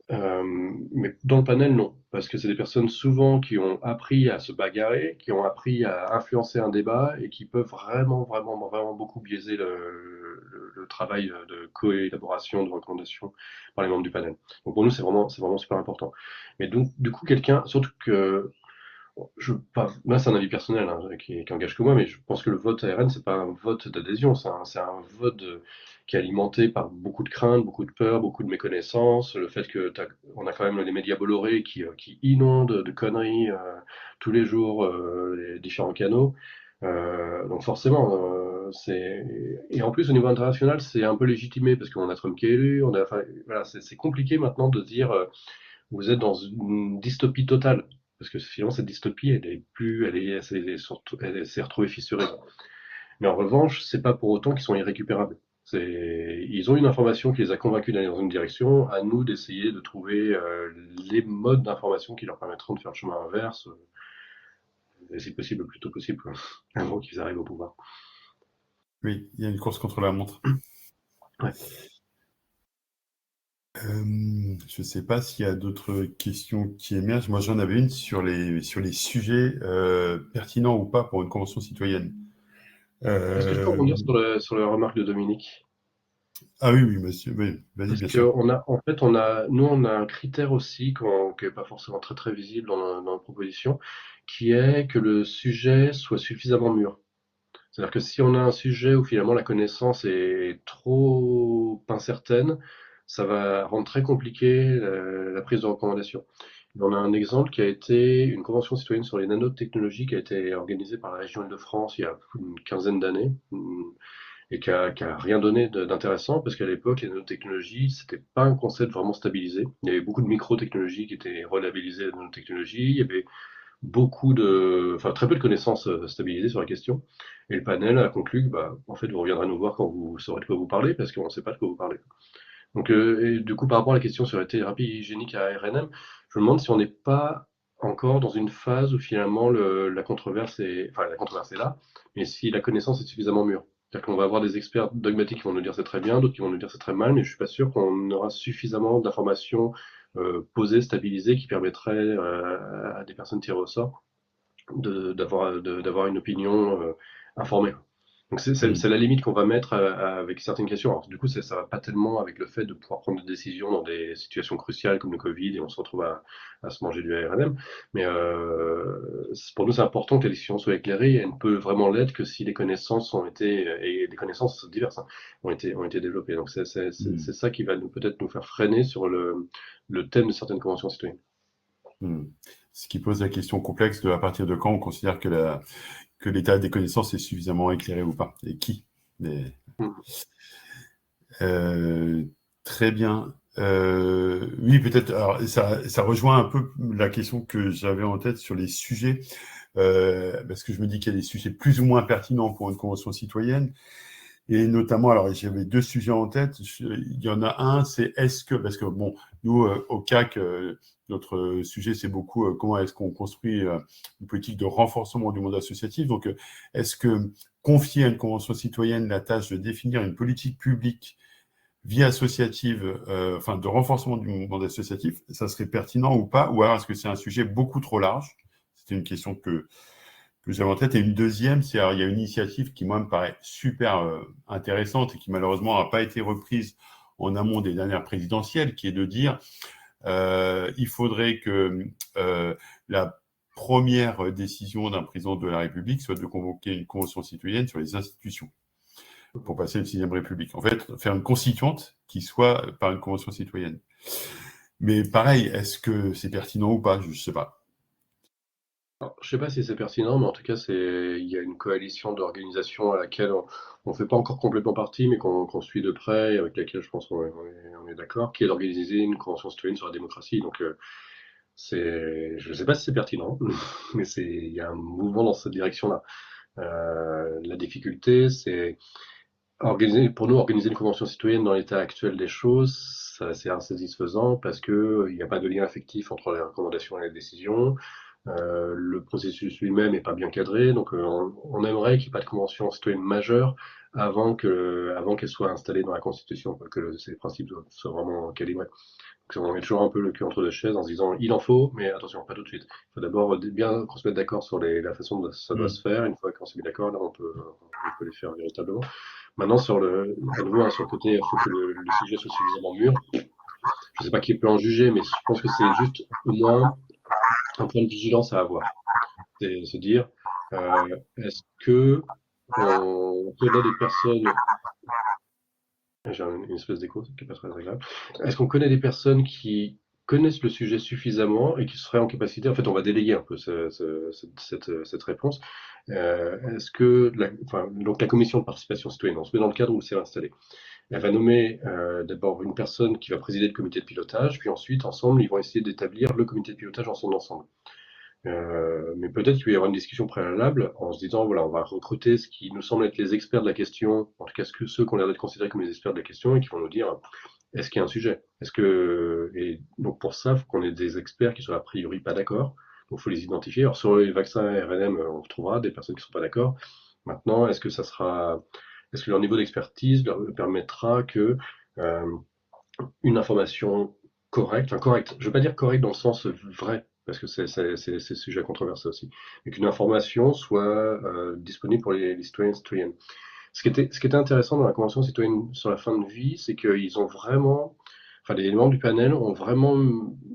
Mais dans le panel, non, parce que c'est des personnes souvent qui ont appris à se bagarrer, qui ont appris à influencer un débat et qui peuvent vraiment, vraiment, vraiment beaucoup biaiser le travail de co-élaboration, de recommandation par les membres du panel. Donc pour nous, c'est vraiment super important. Mais donc, du coup, surtout que là, c'est un avis personnel qui engage que moi, mais je pense que le vote ARN, c'est pas un vote d'adhésion, c'est un vote qui est alimenté par beaucoup de craintes, beaucoup de peurs, beaucoup de méconnaissances, le fait on a quand même les médias Bolloré qui inondent de conneries tous les jours les différents canaux. Donc forcément, et en plus au niveau international, c'est un peu légitimé parce qu'on a Trump qui est élu, voilà, c'est compliqué maintenant de dire vous êtes dans une dystopie totale. Parce que finalement, cette dystopie, elle s'est retrouvée fissurée. Mais en revanche, c'est pas pour autant qu'ils sont irrécupérables. Ils ont une information qui les a convaincus d'aller dans une direction. À nous d'essayer de trouver les modes d'information qui leur permettront de faire le chemin inverse. Et si possible, le plus tôt possible, avant qu'ils arrivent au pouvoir. Oui, il y a une course contre la montre. Ouais. Je ne sais pas s'il y a d'autres questions qui émergent. Moi, j'en avais une sur les sujets pertinents ou pas pour une convention citoyenne. Est-ce que je peux rebondir sur la remarque de Dominique? Ah oui, oui, monsieur. Oui, vas-y, Parce bien sûr. nous, on a un critère aussi qui n'est pas forcément très très visible dans la proposition, qui est que le sujet soit suffisamment mûr. C'est-à-dire que si on a un sujet où finalement la connaissance est trop incertaine, ça va rendre très compliqué la prise de recommandation. On a un exemple qui a été une convention citoyenne sur les nanotechnologies qui a été organisée par la région Île-de-France il y a une quinzaine d'années et qui a rien donné d'intéressant parce qu'à l'époque, les nanotechnologies, c'était pas un concept vraiment stabilisé. Il y avait beaucoup de microtechnologies qui étaient relabellisées nanotechnologies. Il y avait très peu de connaissances stabilisées sur la question. Et le panel a conclu que, en fait, vous reviendrez nous voir quand vous saurez de quoi vous parlez, parce qu'on ne sait pas de quoi vous parlez. Donc, et du coup, par rapport à la question sur la thérapie hygiénique à RNM, je me demande si on n'est pas encore dans une phase où finalement la controverse est là, mais si la connaissance est suffisamment mûre. C'est-à-dire qu'on va avoir des experts dogmatiques qui vont nous dire c'est très bien, d'autres qui vont nous dire c'est très mal, mais je suis pas sûr qu'on aura suffisamment d'informations posées, stabilisées, qui permettraient à des personnes tirées au sort d'avoir une opinion informée. Donc c'est la limite qu'on va mettre avec certaines questions. Alors, du coup, ça va pas tellement avec le fait de pouvoir prendre des décisions dans des situations cruciales comme le Covid et on se retrouve à se manger du ARNM. Mais pour nous, c'est important que les décisions soient éclairées et elles ne peuvent vraiment l'être que si les connaissances et des connaissances diverses ont été développées. Donc c'est ça qui va peut-être nous faire freiner sur le thème de certaines conventions citoyennes. Ce qui pose la question complexe de à partir de quand on considère que l'état des connaissances est suffisamment éclairé ou pas, et qui. Très bien. Oui, peut-être. Alors, ça rejoint un peu la question que j'avais en tête sur les sujets, parce que je me dis qu'il y a des sujets plus ou moins pertinents pour une convention citoyenne. Et notamment, alors j'avais deux sujets en tête. Il y en a un, c'est parce que bon, nous au CAC, notre sujet c'est beaucoup comment est-ce qu'on construit une politique de renforcement du monde associatif. Donc, est-ce que confier à une convention citoyenne la tâche de définir une politique publique vie associative, de renforcement du monde associatif, ça serait pertinent ou pas? Ou alors est-ce que c'est un sujet beaucoup trop large? C'était une question que j'avais en tête. Et une deuxième, il y a une initiative qui, moi, me paraît super intéressante et qui, malheureusement, n'a pas été reprise en amont des dernières présidentielles, qui est de dire il faudrait que la première décision d'un président de la République soit de convoquer une convention citoyenne sur les institutions pour passer une 6e République. En fait, faire une constituante qui soit par une convention citoyenne. Mais pareil, est-ce que c'est pertinent ou pas? Je ne sais pas. Alors, je ne sais pas si c'est pertinent, mais en tout cas, il y a une coalition d'organisations à laquelle on ne fait pas encore complètement partie, mais qu'on suit de près, et avec laquelle je pense qu'on est d'accord, qui est d'organiser une convention citoyenne sur la démocratie. Donc, je ne sais pas si c'est pertinent, mais il y a un mouvement dans cette direction-là. La difficulté, c'est pour nous, organiser une convention citoyenne dans l'état actuel des choses, c'est insatisfaisant parce qu'il n'y a pas de lien affectif entre les recommandations et les décisions. Le processus lui-même n'est pas bien cadré, donc on aimerait qu'il n'y ait pas de convention citoyenne majeure avant qu'elle soit installée dans la Constitution, que ces principes soient vraiment calibrés. Donc on met toujours un peu le cul entre deux chaises en se disant il en faut, mais attention, pas tout de suite. Il faut d'abord bien qu'on se mette d'accord sur la façon dont ça doit se faire. Une fois qu'on s'est mis d'accord, là on peut les faire véritablement. Maintenant, sur le côté, il faut que le sujet soit suffisamment mûr. Je ne sais pas qui peut en juger, mais je pense que c'est juste au moins un point de vigilance à avoir. C'est se dire, est-ce que on connaît des personnes... J'ai une espèce d'écho qui n'est pas très agréable. Est-ce qu'on connaît des personnes qui connaissent le sujet suffisamment et qui seraient en capacité, en fait on va déléguer un peu cette réponse, est-ce que donc la commission de participation citoyenne, on se met dans le cadre où c'est installé, elle va nommer d'abord une personne qui va présider le comité de pilotage, puis ensuite ensemble ils vont essayer d'établir le comité de pilotage en son ensemble. Mais peut-être qu'il va y avoir une discussion préalable en se disant, voilà, on va recruter ce qui nous semble être les experts de la question, en tout cas ceux qui ont l'air d'être considérés comme les experts de la question et qui vont nous dire, est-ce qu'il y a un sujet? Et donc pour ça, il faut qu'on ait des experts qui soient a priori pas d'accord, donc il faut les identifier. Alors sur les vaccins RNM, on retrouvera des personnes qui ne sont pas d'accord. Maintenant, est-ce que leur niveau d'expertise leur permettra que une information correcte, enfin correcte, je ne veux pas dire correcte dans le sens vrai, parce que c'est sujet à controverse aussi, mais qu'une information soit disponible pour les citoyens et citoyennes. Ce qui était intéressant dans la Convention citoyenne sur la fin de vie, c'est qu'ils ont vraiment, enfin les membres du panel ont vraiment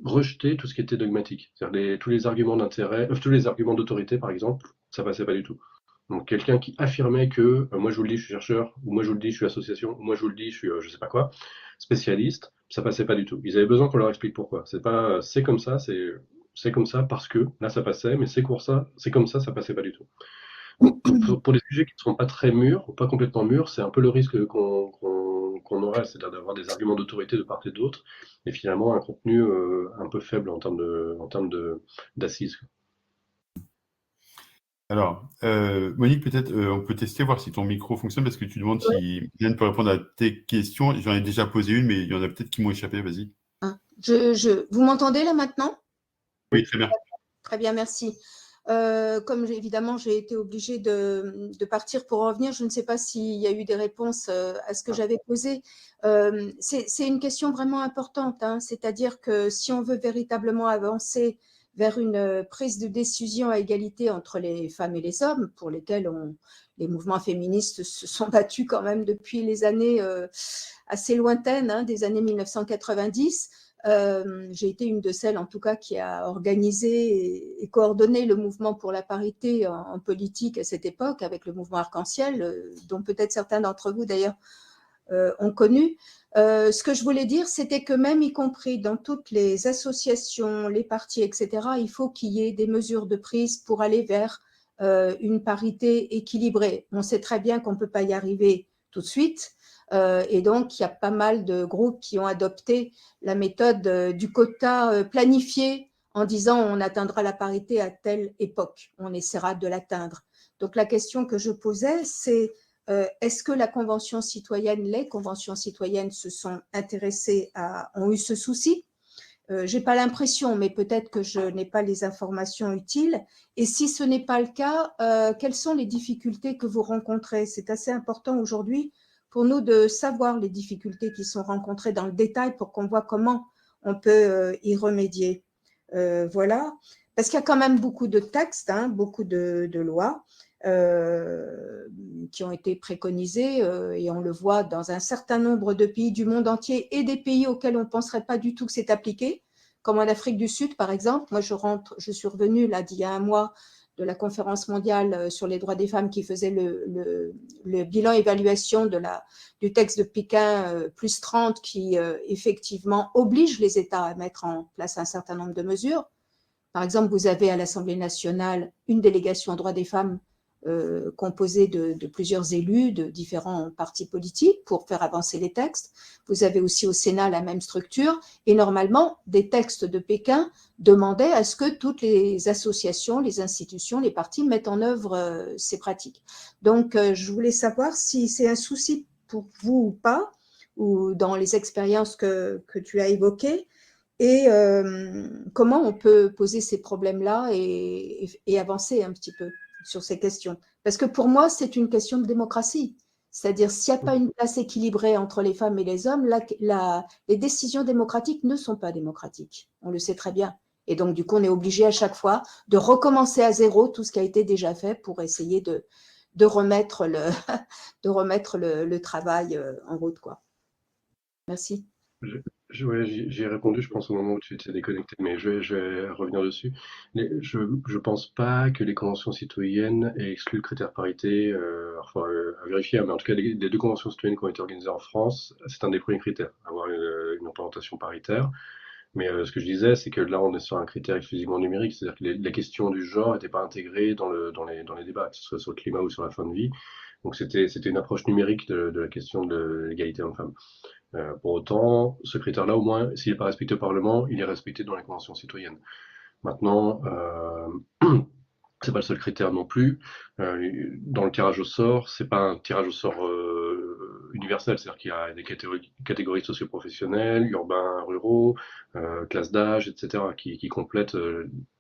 rejeté tout ce qui était dogmatique. C'est-à-dire tous les arguments d'intérêt, tous les arguments d'autorité par exemple, ça passait pas du tout. Donc quelqu'un qui affirmait que moi je vous le dis, je suis chercheur, ou moi je vous le dis, je suis association, ou moi je vous le dis, je suis je sais pas quoi, spécialiste, ça passait pas du tout. Ils avaient besoin qu'on leur explique pourquoi. C'est pas c'est comme ça, c'est comme ça parce que là ça passait, mais c'est pour ça, c'est comme ça passait pas du tout. Donc, pour des sujets qui ne sont pas très mûrs, ou pas complètement mûrs, c'est un peu le risque qu'on aurait, c'est-à-dire d'avoir des arguments d'autorité de part et d'autre, et finalement un contenu un peu faible en termes d'assises. Alors, Monique, peut-être on peut tester, voir si ton micro fonctionne, parce que tu demandes si Yann peut répondre à tes questions. J'en ai déjà posé une, mais il y en a peut-être qui m'ont échappé. Vas-y. Vous m'entendez là maintenant? Oui, très bien. Très bien, merci. Comme évidemment j'ai été obligée de partir pour revenir, je ne sais pas s'il y a eu des réponses à ce que j'avais posé. C'est une question vraiment importante, hein, c'est-à-dire que si on veut véritablement avancer vers une prise de décision à égalité entre les femmes et les hommes, pour lesquels les mouvements féministes se sont battus quand même depuis les années assez lointaines, hein, des années 1990. J'ai été une de celles, en tout cas, qui a organisé et coordonné le mouvement pour la parité en politique à cette époque, avec le mouvement Arc-en-Ciel, dont peut-être certains d'entre vous, d'ailleurs, ont connu. Ce que je voulais dire, c'était que même y compris dans toutes les associations, les partis, etc., il faut qu'il y ait des mesures de prise pour aller vers une parité équilibrée. On sait très bien qu'on ne peut pas y arriver tout de suite, et donc il y a pas mal de groupes qui ont adopté la méthode du quota planifié en disant on atteindra la parité à telle époque, on essaiera de l'atteindre. Donc la question que je posais, c'est est-ce que la Convention citoyenne, les conventions citoyennes se sont intéressées ont eu ce souci? Je n'ai pas l'impression, mais peut-être que je n'ai pas les informations utiles. Et si ce n'est pas le cas, quelles sont les difficultés que vous rencontrez? C'est assez important aujourd'hui pour nous de savoir les difficultés qui sont rencontrées dans le détail pour qu'on voit comment on peut y remédier. Voilà, parce qu'il y a quand même beaucoup de textes, hein, beaucoup de lois qui ont été préconisées et on le voit dans un certain nombre de pays du monde entier et des pays auxquels on ne penserait pas du tout que c'est appliqué, comme en Afrique du Sud par exemple. Moi je suis revenue là d'il y a un mois de la conférence mondiale sur les droits des femmes qui faisait le bilan évaluation du texte de Pékin plus 30 qui effectivement oblige les États à mettre en place un certain nombre de mesures. Par exemple, vous avez à l'Assemblée nationale une délégation aux droits des femmes composée de plusieurs élus de différents partis politiques pour faire avancer les textes. Vous avez aussi au Sénat la même structure et normalement, des textes de Pékin demandaient à ce que toutes les associations, les institutions, les partis mettent en œuvre ces pratiques. Donc, je voulais savoir si c'est un souci pour vous ou pas, ou dans les expériences que tu as évoquées, et comment on peut poser ces problèmes-là et avancer un petit peu sur ces questions. Parce que pour moi, c'est une question de démocratie. C'est-à-dire, s'il n'y a pas une place équilibrée entre les femmes et les hommes, les décisions démocratiques ne sont pas démocratiques. On le sait très bien. Et donc, du coup, on est obligé à chaque fois de recommencer à zéro tout ce qui a été déjà fait pour essayer de remettre le travail en route, quoi. Merci. J'y ai répondu, je pense, au moment où tu t'es déconnecté, mais je vais revenir dessus. Je pense pas que les conventions citoyennes aient exclu le critère parité, à vérifier, mais en tout cas, les deux conventions citoyennes qui ont été organisées en France, c'est un des premiers critères, avoir une représentation paritaire. Mais ce que je disais, c'est que là, on est sur un critère exclusivement numérique, c'est-à-dire que les questions du genre n'étaient pas intégrées dans les débats, que ce soit sur le climat ou sur la fin de vie. Donc, c'était une approche numérique de la question de l'égalité homme-femme. Pour autant, ce critère-là, au moins, s'il n'est pas respecté au Parlement, il est respecté dans les conventions citoyennes. Maintenant, c'est pas le seul critère non plus. Dans le tirage au sort, c'est pas un tirage au sort universel, c'est-à-dire qu'il y a des catégories socio-professionnelles, urbains, ruraux, classes d'âge, etc., qui complètent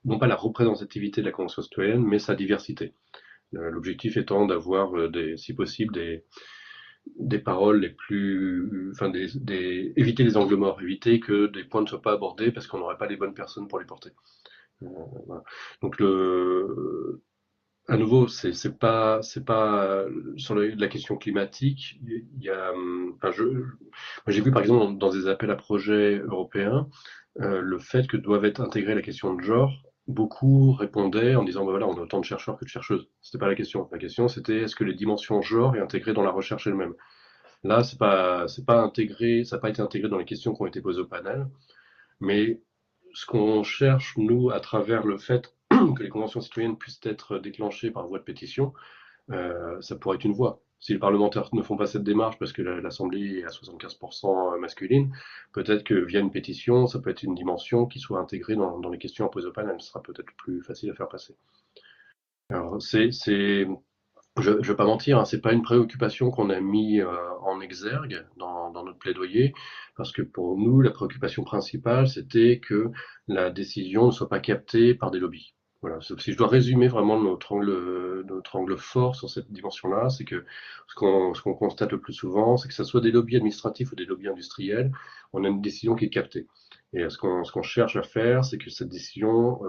non pas la représentativité de la convention citoyenne, mais sa diversité. L'objectif étant d'avoir, si possible, des paroles les plus, enfin éviter les angles morts, éviter que des points ne soient pas abordés parce qu'on n'aurait pas les bonnes personnes pour les porter. Voilà. Donc à nouveau, c'est pas sur la question climatique. Il y a, enfin, moi, j'ai vu par exemple dans des appels à projets européens le fait que doivent être intégrée la question de genre. Beaucoup répondaient en disant bah voilà, on a autant de chercheurs que de chercheuses. C'était pas la question. La question c'était est-ce que les dimensions genre est intégrées dans la recherche elle-même. Là, c'est pas intégré, ça n'a pas été intégré dans les questions qui ont été posées au panel, mais ce qu'on cherche, nous, à travers le fait que les conventions citoyennes puissent être déclenchées par voie de pétition, ça pourrait être une voie. Si les parlementaires ne font pas cette démarche parce que l'Assemblée est à 75% masculine, peut-être que via une pétition, ça peut être une dimension qui soit intégrée dans les questions à poser au panel. Ce sera peut-être plus facile à faire passer. Alors, je ne vais pas mentir, hein, c'est pas une préoccupation qu'on a mis en exergue dans notre plaidoyer, parce que pour nous, la préoccupation principale, c'était que la décision ne soit pas captée par des lobbies. Voilà. Si je dois résumer vraiment notre angle fort sur cette dimension-là, c'est que ce qu'on constate le plus souvent, c'est que ce soit des lobbies administratifs ou des lobbies industriels, on a une décision qui est captée. Et ce qu'on cherche à faire, c'est que cette décision,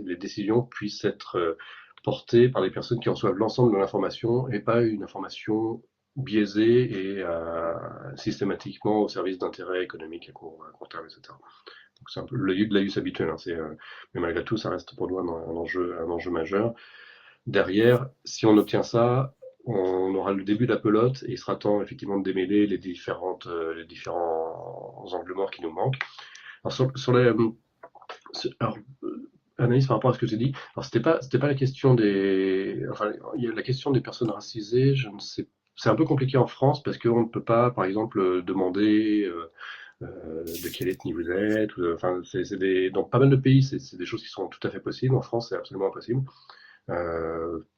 les décisions puissent être portée par les personnes qui reçoivent l'ensemble de l'information et pas une information biaisée et systématiquement au service d'intérêts économiques à court terme, etc. Donc c'est un peu le laïus habituel, hein, mais malgré tout, ça reste pour nous un enjeu majeur. Derrière, si on obtient ça, on aura le début de la pelote et il sera temps effectivement de démêler les différents angles morts qui nous manquent. Alors, Anaïs, par rapport à ce que tu dis, alors c'était pas la question il y a la question des personnes racisées, je ne sais, c'est un peu compliqué en France parce qu'on ne peut pas, par exemple, demander de quelle ethnie vous êtes, dans pas mal de pays, c'est des choses qui sont tout à fait possibles. En France, c'est absolument impossible.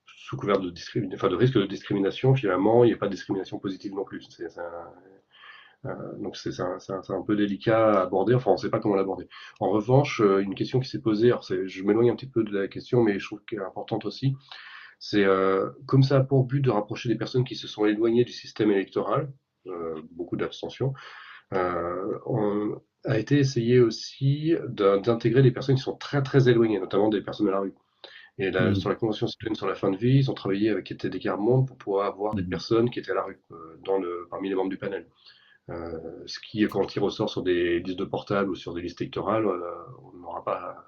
Sous couvert de risque de discrimination, finalement, il n'y a pas de discrimination positive non plus. Donc c'est un peu délicat à aborder, enfin on ne sait pas comment l'aborder. En revanche, une question qui s'est posée, alors je m'éloigne un petit peu de la question, mais je trouve qu'elle est importante aussi, c'est comme ça a pour but de rapprocher des personnes qui se sont éloignées du système électoral, beaucoup d'abstention, a été essayé aussi d'intégrer des personnes qui sont très très éloignées, notamment des personnes de la rue. Et sur la Convention citoyenne sur la fin de vie, ils ont travaillé avec des Quart Monde pour pouvoir avoir des personnes qui étaient à la rue, parmi les membres du panel. Ce qui, quand il ressort sur des listes de portables ou sur des listes électorales, on n'aura pas,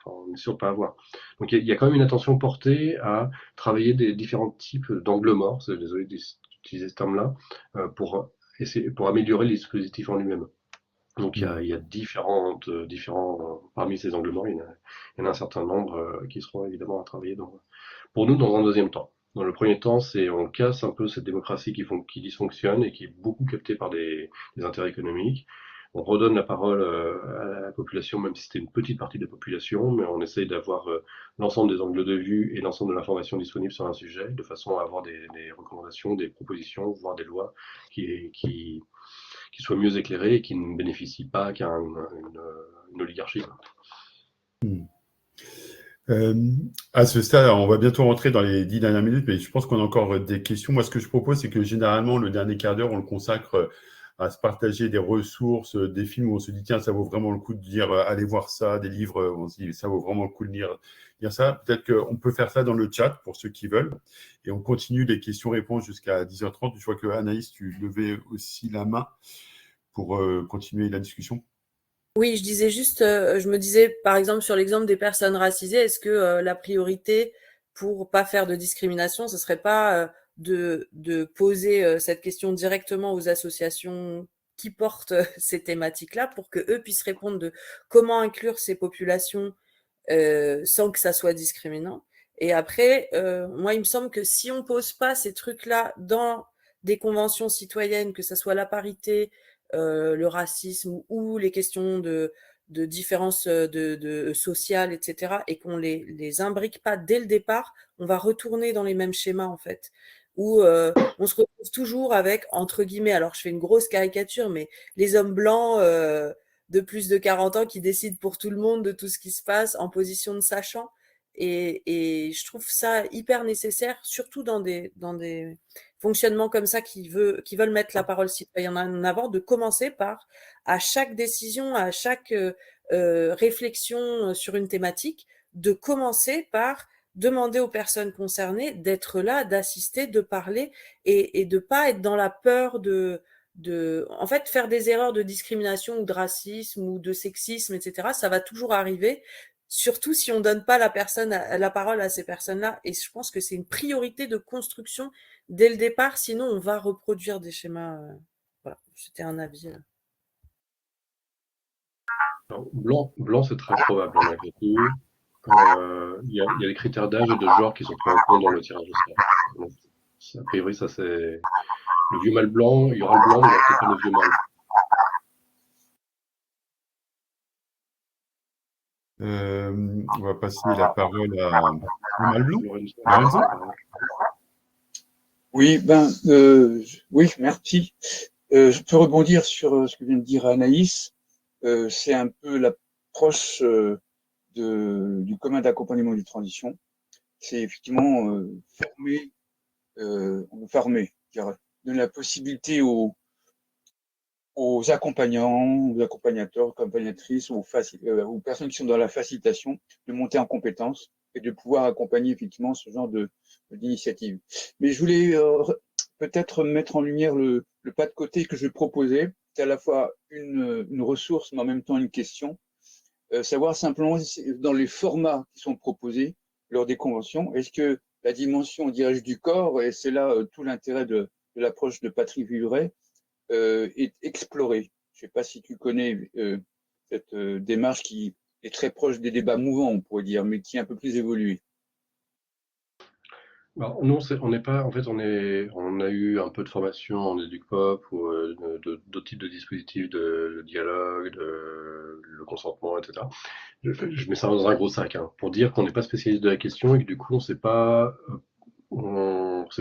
on est sûr de pas avoir. Donc il y a quand même une attention portée à travailler des différents types d'angles morts, désolé d'utiliser ce terme-là, pour améliorer les dispositifs en lui-même. Donc il y a différents, parmi ces angles morts, il y en a un certain nombre qui seront évidemment à travailler pour nous dans un deuxième temps. Dans le premier temps, on casse un peu cette démocratie qui dysfonctionne et qui est beaucoup captée par des intérêts économiques. On redonne la parole à la population, même si c'était une petite partie de la population, mais on essaye d'avoir l'ensemble des angles de vue et l'ensemble de l'information disponible sur un sujet, de façon à avoir des recommandations, des propositions, voire des lois qui soient mieux éclairées et qui ne bénéficient pas qu'à une oligarchie. À ce stade, on va bientôt rentrer dans les 10 dernières minutes, mais je pense qu'on a encore des questions. Moi, ce que je propose, c'est que généralement, le dernier quart d'heure, on le consacre à se partager des ressources, des films où on se dit, tiens, ça vaut vraiment le coup de dire, allez voir ça, des livres, où on se dit, ça vaut vraiment le coup de lire ça. Peut-être qu'on peut faire ça dans le chat pour ceux qui veulent. Et on continue les questions-réponses jusqu'à 10h30. Je vois que Anaïs, tu levais aussi la main pour continuer la discussion. Oui, je disais juste, je me disais, par exemple, sur l'exemple des personnes racisées, est-ce que la priorité pour pas faire de discrimination, ce serait pas de poser cette question directement aux associations qui portent ces thématiques-là pour que eux puissent répondre de comment inclure ces populations sans que ça soit discriminant. Et après, moi, il me semble que si on pose pas ces trucs-là dans des conventions citoyennes, que ça soit la parité, le racisme ou les questions de différences sociales, etc., et qu'on les imbrique pas dès le départ, on va retourner dans les mêmes schémas, en fait, où on se retrouve toujours avec, entre guillemets, alors je fais une grosse caricature, mais les hommes blancs de plus de 40 ans qui décident pour tout le monde de tout ce qui se passe en position de sachant. Et je trouve ça hyper nécessaire, surtout dans des fonctionnements comme ça qui veulent mettre la parole citoyenne en avant, de commencer par, à chaque décision, à chaque réflexion sur une thématique, de commencer par demander aux personnes concernées d'être là, d'assister, de parler et de pas être dans la peur en fait, faire des erreurs de discrimination ou de racisme ou de sexisme, etc. Ça va toujours arriver, surtout si on donne pas la parole à ces personnes-là. Et je pense que c'est une priorité de construction dès le départ, sinon on va reproduire des schémas. Voilà, c'était un avis. Alors, blanc, c'est très probable, hein, malgré tout. Il y a des critères d'âge et de genre qui sont pris en compte dans le tirage au sort. Donc, a priori, ça c'est le vieux mâle blanc. Il y aura le blanc, mais il y aura peut-être pas le vieux mâle. On va passer la parole à mâle blanc. Lorenzo. Oui, oui, merci. Je peux rebondir sur ce que vient de dire Anaïs. C'est un peu l'approche du commun d'accompagnement de transition. C'est effectivement former, donner la possibilité aux accompagnants, aux accompagnateurs, accompagnatrices, aux personnes qui sont dans la facilitation, de monter en compétences et de pouvoir accompagner effectivement ce genre d'initiative. Mais je voulais peut-être mettre en lumière le pas de côté que je proposais. C'est à la fois une ressource, mais en même temps une question. Savoir simplement dans les formats qui sont proposés lors des conventions, est-ce que la dimension, dirais-je, du corps, et c'est là tout l'intérêt de l'approche de Patrick Villeray, est explorée. Je ne sais pas si tu connais cette démarche qui est très proche des débats mouvants, on pourrait dire, mais qui est un peu plus évoluée. Alors, non, on n'est pas. En fait, on a eu un peu de formation en EducPop ou d'autres types de dispositifs de dialogue, le consentement, etc. Je mets ça dans un gros sac, hein, pour dire qu'on n'est pas spécialiste de la question et que du coup, on s'est pas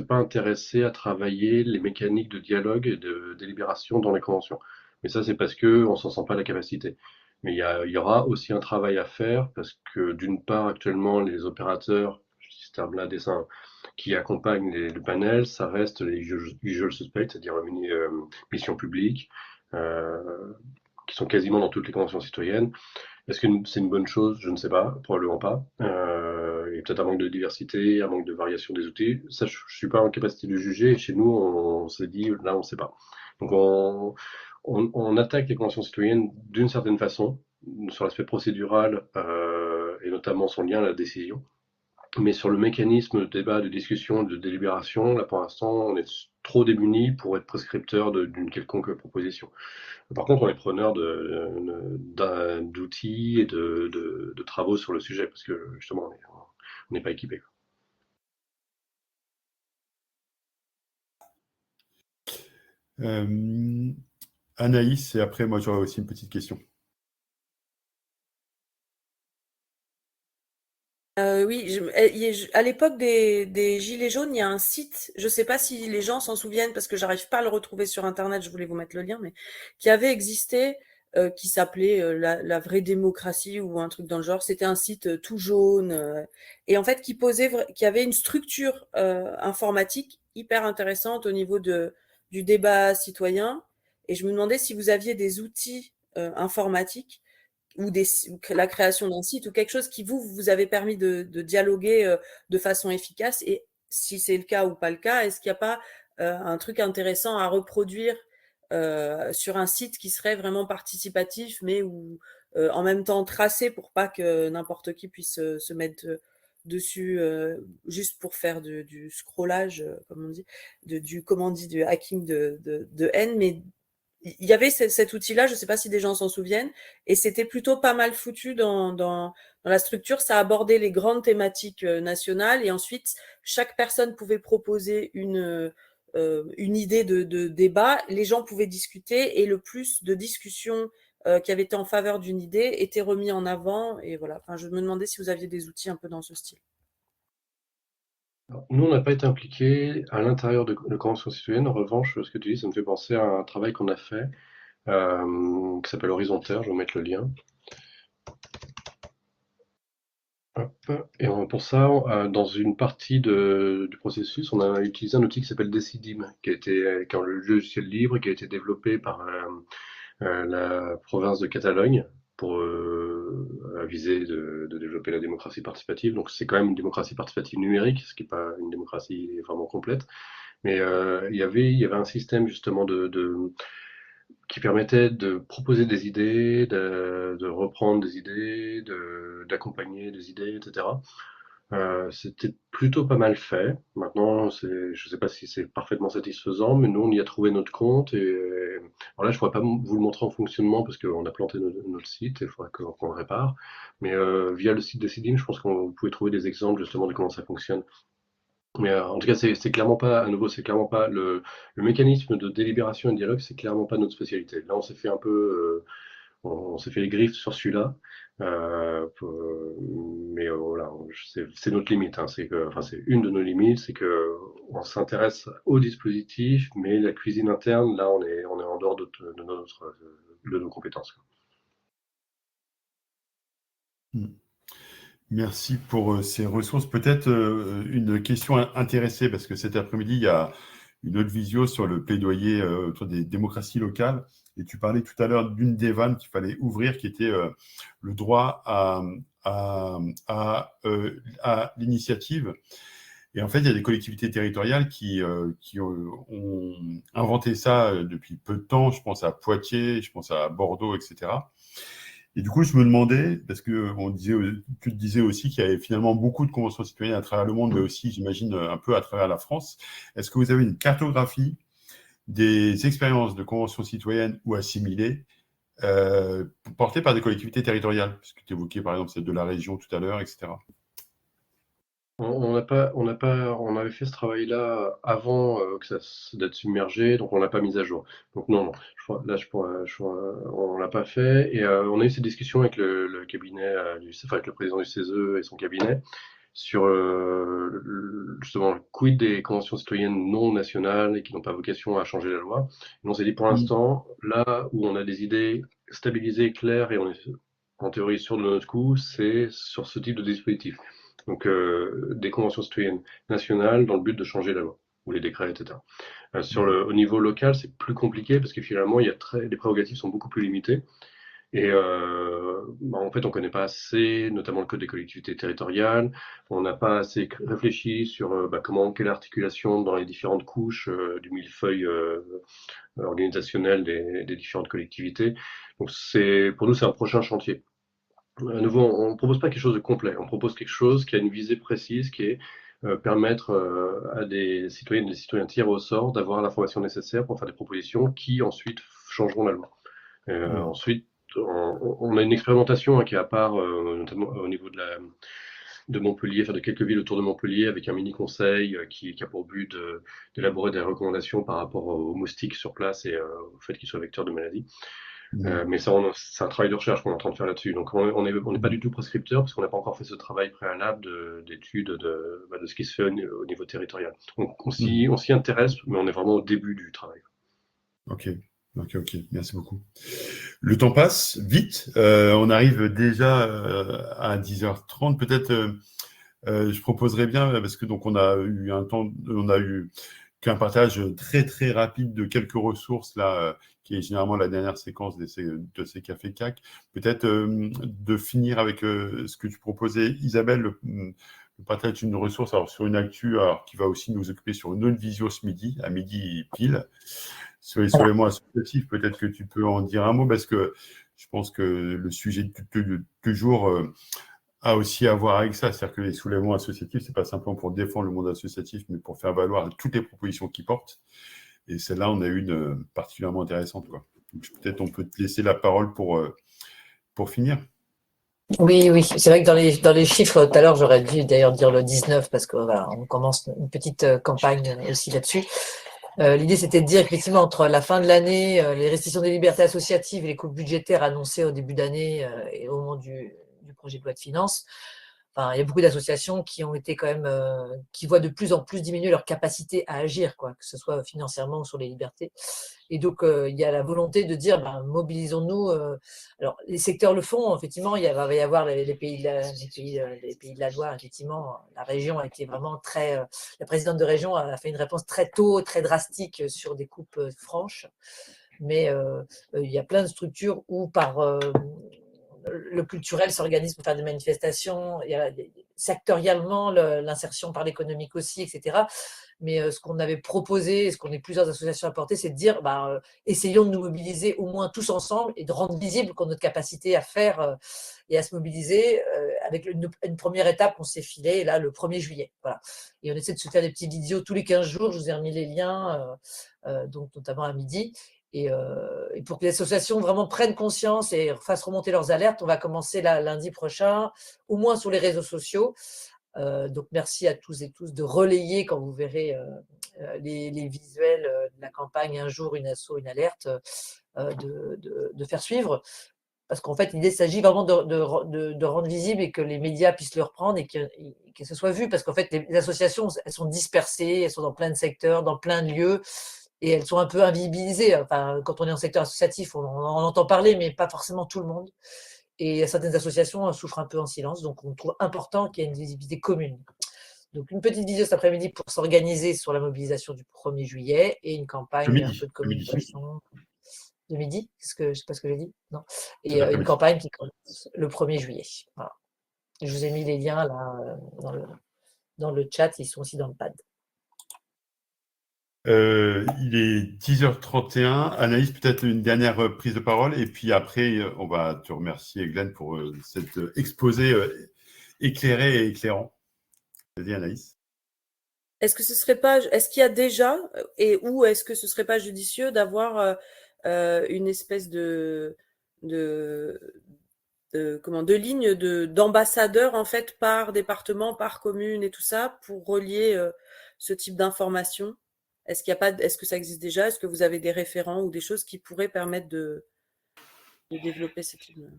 intéressé à travailler les mécaniques de dialogue et de délibération dans les conventions. Mais ça, c'est parce que on s'en sent pas la capacité. Mais il y aura aussi un travail à faire parce que d'une part, actuellement, les opérateurs, je dis ce terme-là, dessin, qui accompagnent le panel, ça reste les usual suspects, c'est-à-dire mission publique, qui sont quasiment dans toutes les conventions citoyennes. Est-ce que c'est une bonne chose? Je ne sais pas, probablement pas. Il y a peut-être un manque de diversité, un manque de variation des outils. Ça, je suis pas en capacité de juger. Et chez nous, on s'est dit, là, on ne sait pas. Donc, on attaque les conventions citoyennes d'une certaine façon, sur l'aspect procédural et notamment son lien à la décision. Mais sur le mécanisme de débat, de discussion, de délibération, là pour l'instant, on est trop démunis pour être prescripteur d'une quelconque proposition. Par contre, on est preneur d'outils et de travaux sur le sujet, parce que justement, on n'est pas équipé. Anaïs, et après, moi, j'aurais aussi une petite question. Oui, à l'époque des Gilets jaunes, il y a un site, je ne sais pas si les gens s'en souviennent parce que j'arrive pas à le retrouver sur Internet, je voulais vous mettre le lien, mais qui avait existé, qui s'appelait la vraie démocratie ou un truc dans le genre. C'était un site tout jaune et en fait qui avait une structure informatique hyper intéressante au niveau du débat citoyen. Et je me demandais si vous aviez des outils informatiques ou la création d'un site ou quelque chose qui vous avez permis de dialoguer de façon efficace, et si c'est le cas ou pas le cas, est-ce qu'il n'y a pas un truc intéressant à reproduire sur un site qui serait vraiment participatif, mais où en même temps tracé pour pas que n'importe qui puisse se mettre dessus juste pour faire du scrollage, comme on dit, du hacking de haine, mais il y avait cet outil-là, je ne sais pas si des gens s'en souviennent, et c'était plutôt pas mal foutu dans la structure. Ça abordait les grandes thématiques nationales, et ensuite, chaque personne pouvait proposer une idée de débat. Les gens pouvaient discuter, et le plus de discussions qui avaient été en faveur d'une idée était remis en avant. Et voilà. Enfin, je me demandais si vous aviez des outils un peu dans ce style. Alors, nous, on n'a pas été impliqués à l'intérieur de conventions citoyennes. En revanche, ce que tu dis, ça me fait penser à un travail qu'on a fait qui s'appelle Horizontaire. Je vais vous mettre le lien. Hop. Et pour ça, dans une partie du processus, on a utilisé un outil qui s'appelle Decidim, qui est un logiciel libre qui a été développé par la province de Catalogne pour viser de développer la démocratie participative. Donc c'est quand même une démocratie participative numérique, ce qui n'est pas une démocratie vraiment complète. Mais il y avait un système justement qui permettait de proposer des idées, de reprendre des idées, d'accompagner des idées, etc. C'était plutôt pas mal fait. Maintenant, je ne sais pas si c'est parfaitement satisfaisant, mais nous, on y a trouvé notre compte. Et alors là, je ne pourrais pas vous le montrer en fonctionnement parce qu'on a planté notre site et il faudrait qu'on le répare. Mais via le site Decidim, je pense que vous pouvez trouver des exemples justement de comment ça fonctionne. Mais en tout cas, c'est clairement pas, à nouveau, c'est clairement pas le mécanisme de délibération et de dialogue, c'est clairement pas notre spécialité. Là, on s'est fait un peu, on s'est fait les griffes sur celui-là, mais voilà, c'est notre limite. Hein, enfin, c'est une de nos limites, c'est que on s'intéresse au dispositif, mais la cuisine interne, là, on est en dehors de nos compétences. Quoi. Merci pour ces ressources. Peut-être une question intéressée, parce que cet après-midi, il y a une autre visio sur le plaidoyer autour des démocraties locales. Et tu parlais tout à l'heure d'une des vannes qu'il fallait ouvrir, qui était le droit à l'initiative. Et en fait, il y a des collectivités territoriales qui ont inventé ça depuis peu de temps. Je pense à Poitiers, je pense à Bordeaux, etc. Et du coup, je me demandais, parce que tu te disais aussi qu'il y avait finalement beaucoup de conventions citoyennes à travers le monde, mais aussi, j'imagine, un peu à travers la France. Est-ce que vous avez une cartographie des expériences de conventions citoyennes ou assimilées portées par des collectivités territoriales? Puisque tu évoquais, par exemple, celle de la région tout à l'heure, etc. On avait fait ce travail-là avant d'être submergé, donc on l'a pas mis à jour. Donc non, on l'a pas fait. Et on a eu cette discussion avec le cabinet, avec le président du CESE et son cabinet, sur justement le quid des conventions citoyennes non nationales et qui n'ont pas vocation à changer la loi. Et on s'est dit pour l'instant, là où on a des idées stabilisées, claires et on est en théorie sûr de notre coup, c'est sur ce type de dispositif. Donc des conventions citoyennes nationales dans le but de changer la loi ou les décrets, etc. Au niveau local, c'est plus compliqué parce que finalement, les prérogatives sont beaucoup plus limitées. Et en fait, on ne connaît pas assez, notamment le code des collectivités territoriales. On n'a pas assez réfléchi sur quelle articulation dans les différentes couches du millefeuille organisationnel des différentes collectivités. Donc pour nous, c'est un prochain chantier. À nouveau, on ne propose pas quelque chose de complet. On propose quelque chose qui a une visée précise, qui est permettre à des citoyennes et des citoyens tirés au sort d'avoir l'information nécessaire pour faire des propositions qui ensuite changeront la loi. Ensuite, on a une expérimentation qui est à part, notamment au niveau de Montpellier, de quelques villes autour de Montpellier, avec un mini-conseil qui a pour but d'élaborer des recommandations par rapport aux moustiques sur place et au fait qu'ils soient vecteurs de maladies. Mais ça, c'est un travail de recherche qu'on est en train de faire là-dessus. Donc, on n'est pas du tout prescripteur parce qu'on n'a pas encore fait ce travail préalable d'étude de ce qui se fait au niveau territorial. Donc, on s'y intéresse, mais on est vraiment au début du travail. Ok. Merci beaucoup. Le temps passe vite. On arrive déjà à 10h30. Peut-être, je proposerais bien, parce que donc on a eu qu'un partage très très rapide de quelques ressources là, qui est généralement la dernière séquence de ces cafés CAC. Peut-être de finir avec ce que tu proposais, Isabelle, le partage d'une ressource sur une actu qui va aussi nous occuper sur une autre visio ce midi, à midi pile. Sur les mois associatifs, peut-être que tu peux en dire un mot, parce que je pense que le sujet du jour a aussi à voir avec ça. C'est-à-dire que les soulèvements associatifs, ce n'est pas simplement pour défendre le monde associatif, mais pour faire valoir toutes les propositions qu'ils portent. Et celle-là, on a une particulièrement intéressante, quoi. Donc, peut-être on peut te laisser la parole pour finir. Oui, c'est vrai que dans les chiffres, tout à l'heure, j'aurais dû d'ailleurs dire le 19, parce que voilà, on commence une petite campagne aussi là-dessus. L'idée, c'était de dire effectivement entre la fin de l'année, les restrictions des libertés associatives et les coupes budgétaires annoncées au début d'année et au moment du projet de loi de finances, Enfin, il y a beaucoup d'associations qui ont été quand même, qui voient de plus en plus diminuer leur capacité à agir, quoi, que ce soit financièrement ou sur les libertés. Et donc, il y a la volonté de dire, ben, mobilisons-nous. Alors, les secteurs le font, effectivement. Va y avoir les pays de la Loire, effectivement. La région a été vraiment très. La présidente de région a fait une réponse très tôt, très drastique sur des coupes franches. Mais il y a plein de structures où, par le culturel s'organise pour faire des manifestations, il y a sectoriellement l'insertion par l'économique aussi, etc. Mais ce qu'on avait proposé, ce qu'on est plusieurs associations à porter, c'est de dire, essayons de nous mobiliser au moins tous ensemble et de rendre visible notre capacité à faire et à se mobiliser. Avec une première étape, on s'est filé là le 1er juillet. Voilà. Et on essaie de se faire des petits vidéos tous les 15 jours. Je vous ai remis les liens, donc notamment à midi. Et pour que les associations vraiment prennent conscience et fassent remonter leurs alertes, on va commencer lundi prochain, au moins sur les réseaux sociaux. Donc merci à tous et tous de relayer quand vous verrez les visuels de la campagne Un jour, une asso, une alerte, de faire suivre. Parce qu'en fait, l'idée, il s'agit vraiment de rendre visible et que les médias puissent le reprendre et que ce soit vu. Parce qu'en fait, les associations, elles sont dispersées, elles sont dans plein de secteurs, dans plein de lieux. Et elles sont un peu invisibilisées. Enfin, quand on est en secteur associatif, on en entend parler, mais pas forcément tout le monde. Et certaines associations souffrent un peu en silence, donc on trouve important qu'il y ait une visibilité commune. Donc une petite vidéo cet après-midi pour s'organiser sur la mobilisation du 1er juillet et une campagne, un peu de communication. De midi, je ne sais pas ce que j'ai dit, non. Et une campagne qui commence le 1er juillet. Voilà. Je vous ai mis les liens là dans le chat, ils sont aussi dans le pad. Il est 10h31. Anaïs, peut-être une dernière prise de parole, et puis après, on va te remercier, Glenn, pour cet exposé éclairé et éclairant. Vas-y, Anaïs. Est-ce qu'il y a déjà, ou est-ce que ce serait pas judicieux d'avoir une espèce de ligne d'ambassadeurs, en fait, par département, par commune et tout ça, pour relier ce type d'informations? Est-ce que ça existe déjà? Est-ce que vous avez des référents ou des choses qui pourraient permettre de développer cette ligne?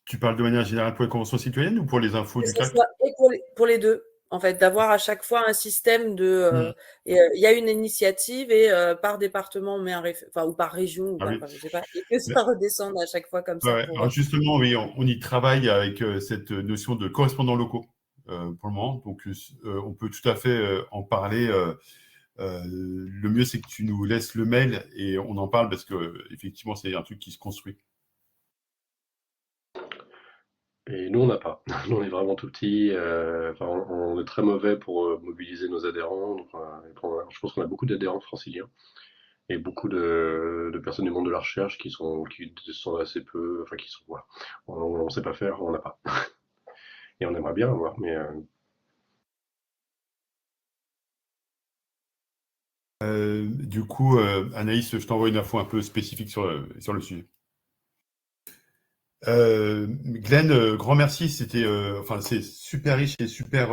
Tu parles de manière générale pour les conventions citoyennes ou pour les infos du CAC? Pour les deux, en fait, d'avoir à chaque fois un système de. Il y a une initiative et par département, on met ou par région, je sais pas, et que ça redescende à chaque fois comme ça. Ouais, alors justement, oui, on y travaille avec cette notion de correspondants locaux pour le moment. Donc, on peut tout à fait en parler. Le mieux, c'est que tu nous laisses le mail et on en parle parce que effectivement, c'est un truc qui se construit. Et nous, on n'a pas. Nous, on est vraiment tout petits. On est très mauvais pour mobiliser nos adhérents. Donc, je pense qu'on a beaucoup d'adhérents franciliens et beaucoup de personnes du monde de la recherche qui sont assez peu, voilà. On ne sait pas faire, on n'a pas. Et on aimerait bien avoir, mais. Du coup, Anaïs, je t'envoie une info un peu spécifique sur le sujet. Glenn, grand merci. C'était, c'est super riche et super,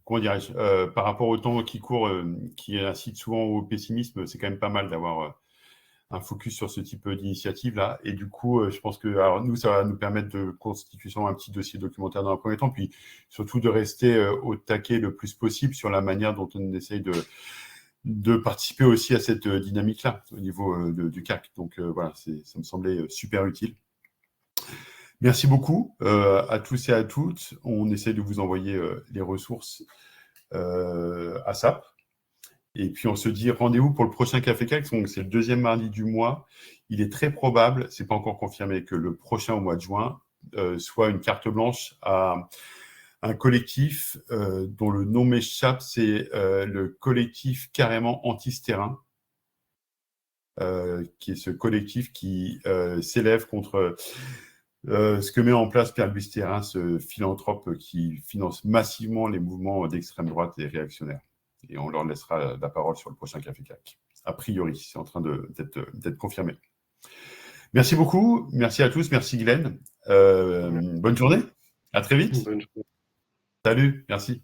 comment dirais-je, par rapport au temps qui court, qui incite souvent au pessimisme. C'est quand même pas mal d'avoir un focus sur ce type d'initiative là. Et du coup, je pense que, alors nous, ça va nous permettre de constituer un petit dossier documentaire dans un premier temps, puis surtout de rester au taquet le plus possible sur la manière dont on essaye de participer aussi à cette dynamique-là au niveau du CAC. Donc voilà, ça me semblait super utile. Merci beaucoup à tous et à toutes. On essaie de vous envoyer les ressources à SAP. Et puis on se dit rendez-vous pour le prochain Café CAC. Donc c'est le 2e mardi du mois. Il est très probable, c'est pas encore confirmé, que le prochain au mois de juin soit une carte blanche à un collectif dont le nom m'échappe, c'est le collectif carrément anti-terrain, qui est ce collectif qui s'élève contre ce que met en place Pierre-Louis Thérin, ce philanthrope qui finance massivement les mouvements d'extrême droite et réactionnaires. Et on leur laissera la parole sur le prochain Café CAC. A priori, c'est en train d'être confirmé. Merci beaucoup, merci à tous, merci Glenn. Bonne journée, à très vite. Bonne journée. Salut, merci.